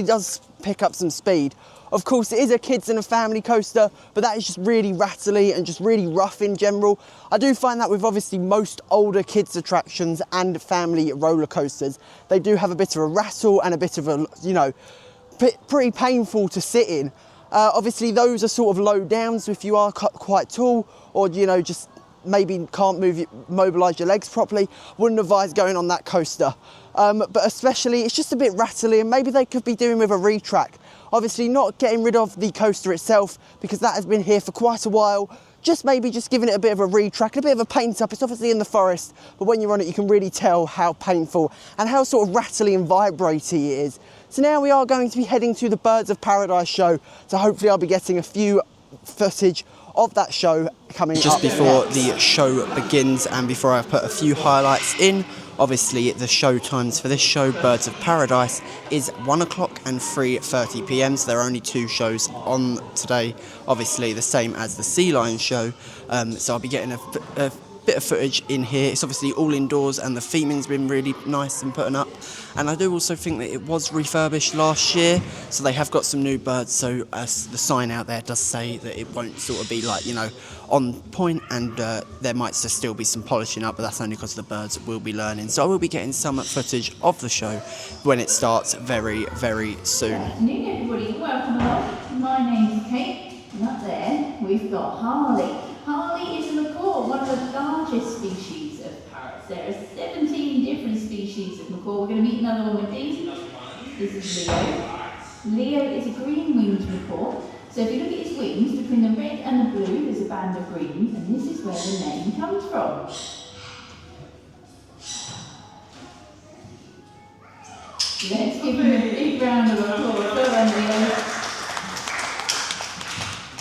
S1: does pick up some speed. Of course it is a kids and a family coaster, but that is just really rattly and just really rough in general. I do find that with obviously most older kids attractions and family roller coasters, they do have a bit of a rattle and a bit of a, you know, pretty painful to sit in. Obviously those are sort of low down, so if you are quite tall or, you know, just maybe can't mobilise your legs properly, wouldn't advise going on that coaster. But especially it's just a bit rattly, and maybe they could be doing with a retrack. Obviously not getting rid of the coaster itself because that has been here for quite a while. Just maybe just giving it a bit of a retrack, a bit of a paint up. It's obviously in the forest, but when you're on it you can really tell how painful and how sort of rattly and vibraty it is. So now we are going to be heading to the Birds of Paradise show, so hopefully I'll be getting a few footage of that show coming up just before the show begins, and before I put a few highlights in. Obviously the show times for this show, Birds of Paradise, is 1 o'clock and 3:30 p.m, so there are only 2 shows on today, obviously the same as the Sea Lion show. So I'll be getting a bit of footage in here. It's obviously all indoors and the theming's been really nice and putting up, and I do also think that it was refurbished last year, so they have got some new birds, so as the sign out there does say that it won't sort of be like, you know, on point, and there might still be some polishing up, but that's only because the birds will be learning. So I will be getting some footage of the show when it starts very, very soon.
S16: Good afternoon everybody, welcome along. My name's Kate, and up there we've got Harley. Harley is a macaw, one of the largest species of parrots. There are 17 different species of macaw. We're going to meet another one with these. This is Leo. Leo is a green-winged macaw. So if you look at his wings, between the red and the blue, there's a band of green, and this is where the name comes from. Let's give him a big round of applause. Well done, Leo.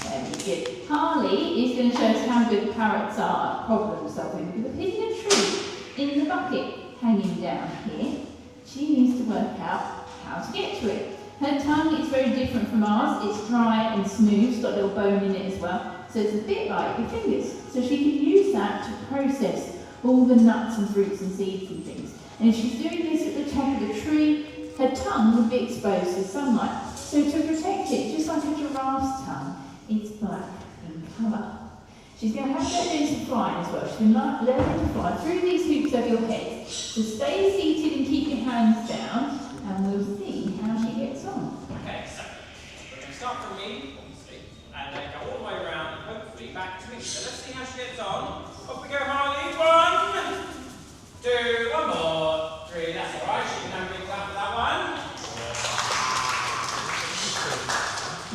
S16: Very good. Harley is going to show us how good parrots are at problem solving. With a pin in a tree in the bucket hanging down here, she needs to work out how to get to it. Her tongue is very different from ours. It's dry and smooth, it's got a little bone in it as well. So it's a bit like your fingers. So she can use that to process all the nuts and fruits and seeds and things. And if she's doing this at the top of the tree, her tongue would be exposed to sunlight. So to protect it, just like a giraffe's tongue, it's black in colour. She's going to have to go doing some flying as well. She's going to learn to fly through these hoops over your head. So stay seated and keep your hands down, and we'll see how she gets on.
S11: Okay, so we're going to start from me, obviously, and then go all the way around and hopefully back to me. So let's see how she gets on. Off we go, Harley. 1, 2, 1 more, 3. That's all right. She can have a big clap for that one.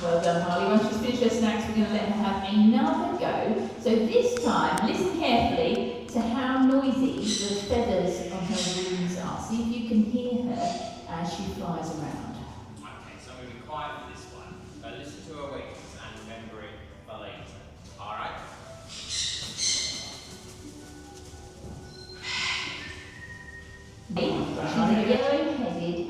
S16: Well done, Harley. Once she's finished her snacks, we're going to let her have another go. So this time, listen carefully to how noisy the feathers on her wings are. See if you can hear her as she flies around.
S11: Okay, so I'm going to be quiet for this one, but listen to her wings and remember it for later. Alright?
S16: She's a yellow-headed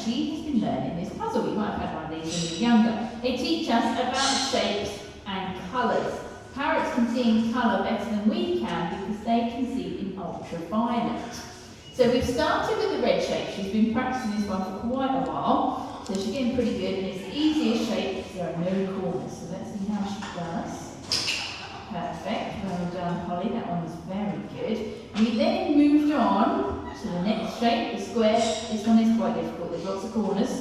S16: she has been learning this puzzle. You might have had one of these when you were younger. They teach us about shapes and colours. Parrots can see in colour better than we can because they can see in ultraviolet. So we've started with the red shape. She's been practicing this one for quite a while. So she's getting pretty good, and it's the easiest shape because there are no corners. So let's see how she does. Perfect, well done Holly, that one was very good. We then moved on to the next shape, the square. This one is quite difficult, there's lots of corners.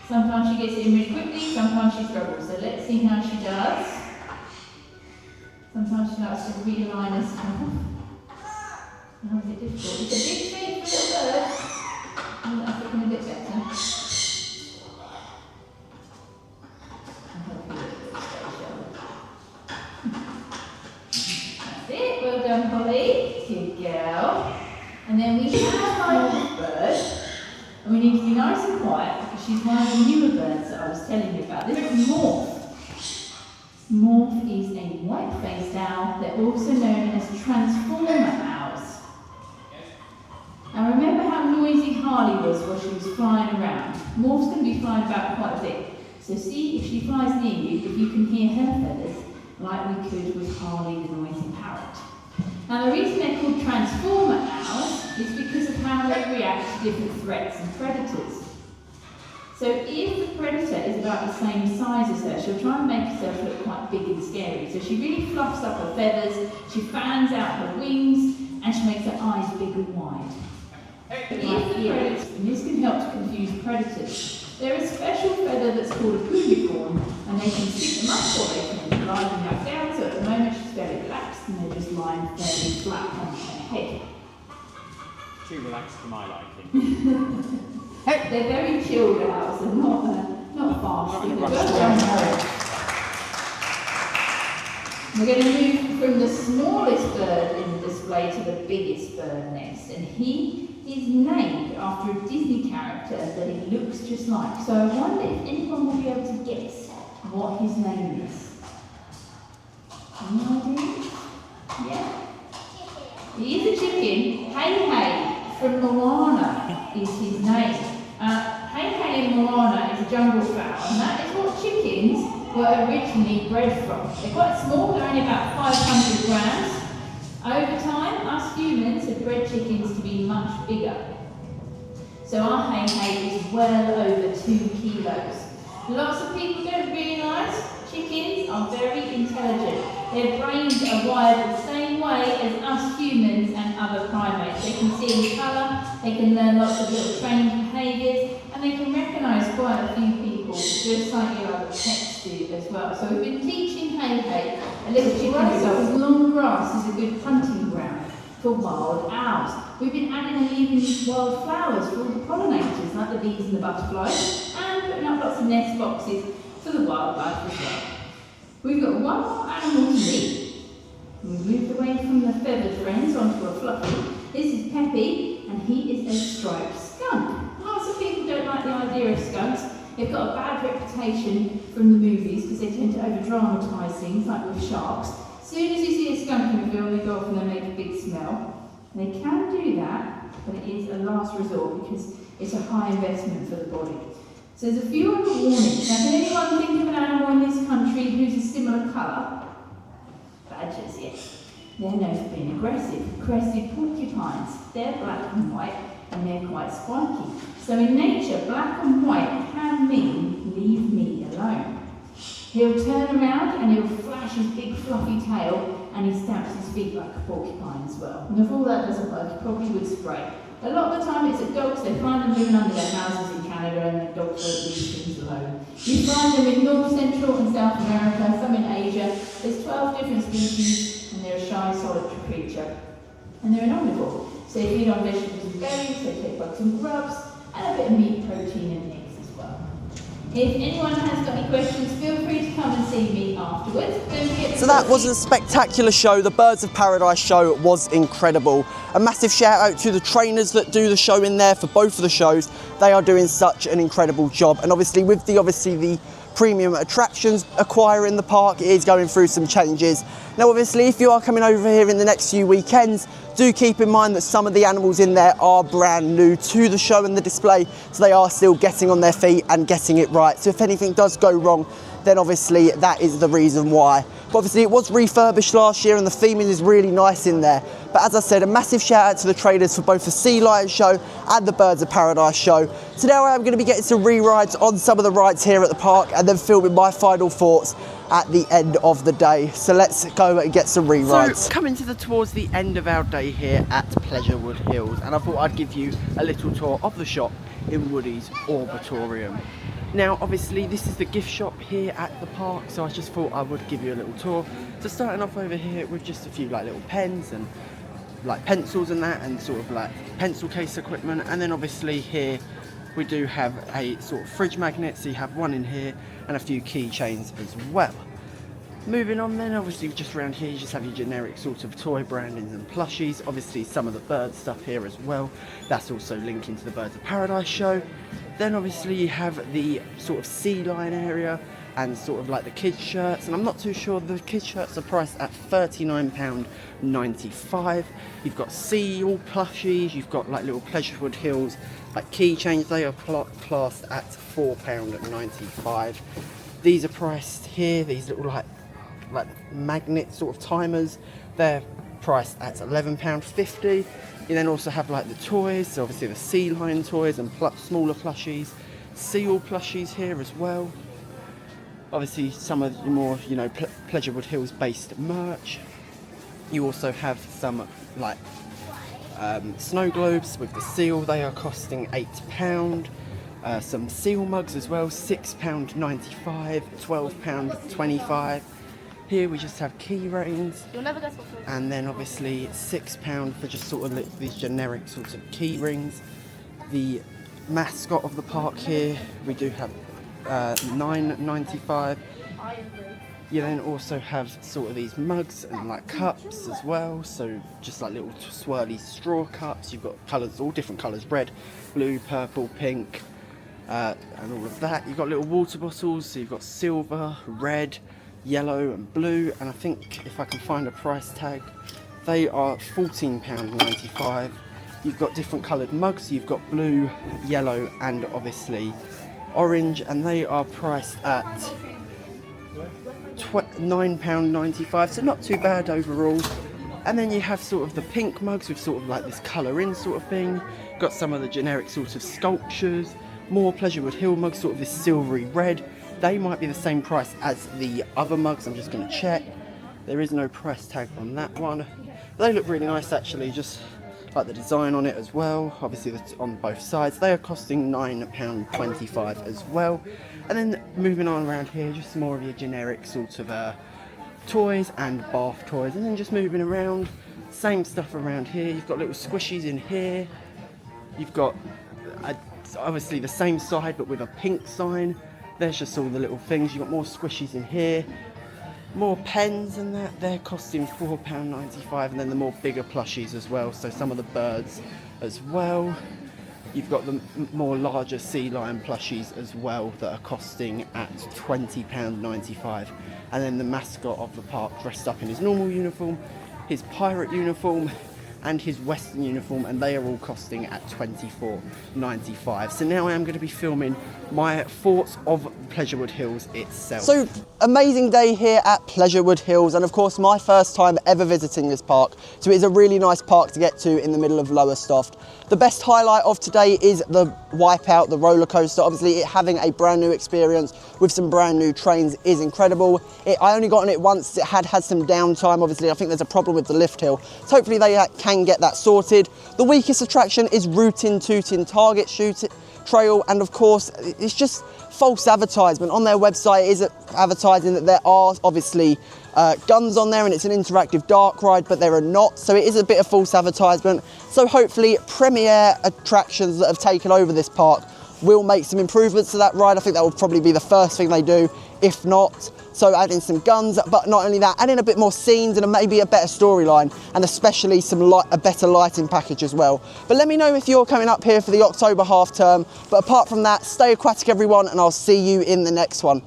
S16: Sometimes she gets it in really quickly, sometimes she struggles. So let's see how she does. Sometimes she likes to realign herself. How is it difficult? It's a big shape for a little bird. Oh, that's looking a bit better. Well done, Holly. Good girl. And then we have this bird. And we need to be nice and quiet because she's one of the newer birds that I was telling you about. This is Morph. Morph is a white-faced owl. They're also known as transformer owls. Now remember how noisy Harley was while she was flying around? Morph's going to be flying about quite a bit. So see if she flies near you, if you can hear her feathers, like we could with Harley the noisy parrot. Now the reason they're called transformer owls is because of how they react to different threats and predators. So if the predator is about the same size as her, she'll try and make herself look quite big and scary. So she really fluffs up her feathers, she fans out her wings, and she makes her eyes big and wide. If the predators, and this can help to confuse predators, there is a special feather that's called a plumicorn, and they can stick them up or they can lie them back down. So at the moment she's very relaxed and they're just lying fairly flat on her head.
S11: Too relaxed for my liking.
S16: They're very chilled out, so not fast. We're going to move from the smallest bird in the display to the biggest bird next, and he is named after a Disney character that he looks just like. So I wonder if anyone will be able to guess what his name is. Any idea? Yeah. He is a chicken. Hey Hey from Moana is his name. Hey Hey in Moana is a jungle fowl, and that is what chickens were originally bred from. They're quite small, they're only about 500 grams. Over time, us humans have bred chickens to be much bigger. So our Hey Hey is well over 2 kilos. Lots of people don't realise chickens are very intelligent. Their brains are wired the same way as us humans and other primates. They can see in colour, they can learn lots of little trained behaviours, and they can recognise quite a few people, just like your other pets do as well. So we've been teaching Hey Hey a little chicken because long grass is a good hunting ground for wild owls. We've been adding and leaving wild flowers for all the pollinators, like the bees and the butterflies, and putting up lots of nest boxes for the wildlife as well. We've got one more animal to meet. We've moved away from the feathered friends onto a fluffy. This is Peppy, and he is a striped skunk. Lots of people don't like the idea of skunks. They've got a bad reputation from the movies because they tend to over-dramatise things, like with sharks. As soon as you see a skunk in a film, they go off and they make a big smell. They can do that, but it is a last resort because it's a high investment for the body. So there's a few other warnings. Now, can anyone think of an animal in this country who's a similar colour? Badgers, yes. They're known for being aggressive. Crested porcupines, they're black and white, and they're quite spiky. So in nature, black and white can mean, leave me alone. He'll turn around and he'll flash his big fluffy tail, and he stamps his feet like a porcupine as well. And if all that doesn't work, he probably would spray. A lot of the time it's at dogs, they find them living under their houses in Canada, and the dogs won't leave things alone. You find them in North, Central and South America, some in Asia. There's 12 different species, and they're a shy, solitary creature. And they're an omnivore. So they feed on vegetables and berries, they take bugs and grubs, and a bit of meat, protein and eggs as well. If anyone has got any questions, feel free to come and see me afterwards.
S1: So that was a spectacular show. The Birds of Paradise show was incredible. A massive shout out to the trainers that do the show in there for both of the shows. They are doing such an incredible job. And obviously with the premium attractions acquiring the park. It is going through some changes. Now obviously if you are coming over here in the next few weekends, do keep in mind that some of the animals in there are brand new to the show and the display, so they are still getting on their feet and getting it right. So if anything does go wrong, then obviously that is the reason why. But obviously it was refurbished last year and the theming is really nice in there. But as I said, a massive shout out to the traders for both the Sea Lion show and the Birds of Paradise show. So now I am going to be getting some re-rides on some of the rides here at the park and then filming my final thoughts at the end of the day. So let's go and get some re-rides. So coming towards the end of our day here at Pleasurewood Hills, and I thought I'd give you a little tour of the shop in Woody's Orbitorium. Now obviously this is the gift shop here at the park, so I just thought I would give you a little tour. So starting off over here with just a few like little pens and like pencils and that, and sort of like pencil case equipment. And then obviously here we do have a sort of fridge magnet, so you have one in here and a few keychains as well. Moving on then, obviously just around here you just have your generic sort of toy brandings and plushies. Obviously some of the bird stuff here as well, that's also linking to the Birds of Paradise show. Then obviously you have the sort of Sea Lion area and sort of like the kids shirts, and I'm not too sure, the kids shirts are priced at £39.95. You've got seal plushies, you've got like little Pleasurewood Hills like keychains, they are classed at £4.95. These are priced here, these little like magnet sort of timers, they're priced at £11.50. You then also have like the toys, so obviously the Sea Lion toys and smaller plushies, seal plushies here as well. Obviously some of the more, you know, Pleasurewood Hills based merch. You also have some like snow globes with the seal, they are costing £8. Some seal mugs as well, £6.95, £12.25. Here we just have key rings, and then obviously £6 for just sort of these generic sorts of key rings. The mascot of the park here, we do have £9.95. You then also have sort of these mugs and like cups as well, so just like little swirly straw cups. You've got colours, all different colours, red, blue, purple, pink, and all of that. You've got little water bottles, so you've got silver, red, yellow and blue, and I think if I can find a price tag, they are £14.95. You've got different coloured mugs, so you've got blue, yellow and obviously orange, and they are priced at £9.95, so not too bad overall. And then you have sort of the pink mugs with sort of like this colour in sort of thing. Got some of the generic sort of sculptures, more Pleasurewood Hill mugs, sort of this silvery red. They might be the same price as the other mugs, I'm just going to check. There is no price tag on that one. They look really nice actually, just like the design on it as well. Obviously that's on both sides. They are costing £9.25 as well. And then moving on around here, just more of your generic sort of toys and bath toys. And then just moving around, same stuff around here. You've got little squishies in here. You've got obviously the same side but with a pink sign. There's just all the little things. You've got more squishies in here, more pens and that, they're costing £4.95, and then the more bigger plushies as well, so some of the birds as well. You've got the more larger Sea Lion plushies as well that are costing at £20.95, and then the mascot of the park dressed up in his normal uniform, his pirate uniform and his western uniform, and they are all costing at £24.95. So now I am going to be filming my thoughts of Pleasurewood Hills itself. So amazing day here at Pleasurewood Hills, and of course my first time ever visiting this park, so it is a really nice park to get to in the middle of Lowestoft. The best highlight of today is the Wipeout, the roller coaster. Obviously it having a brand new experience with some brand new trains is incredible. I only got on it once, it had some downtime. Obviously I think there's a problem with the lift hill, so hopefully they can get that sorted. The weakest attraction is Rootin' Tootin' Target Shoot Trail, and of course it's just false advertisement. On their website is advertising that there are obviously guns on there and it's an interactive dark ride, but there are not, so it is a bit of false advertisement. So hopefully Premier Attractions that have taken over this park will make some improvements to that ride. I think that will probably be the first thing they do, if not. So adding some guns, but not only that, adding a bit more scenes and maybe a better storyline, and especially a better lighting package as well. But let me know if you're coming up here for the October half term. But apart from that, stay aquatic everyone, and I'll see you in the next one.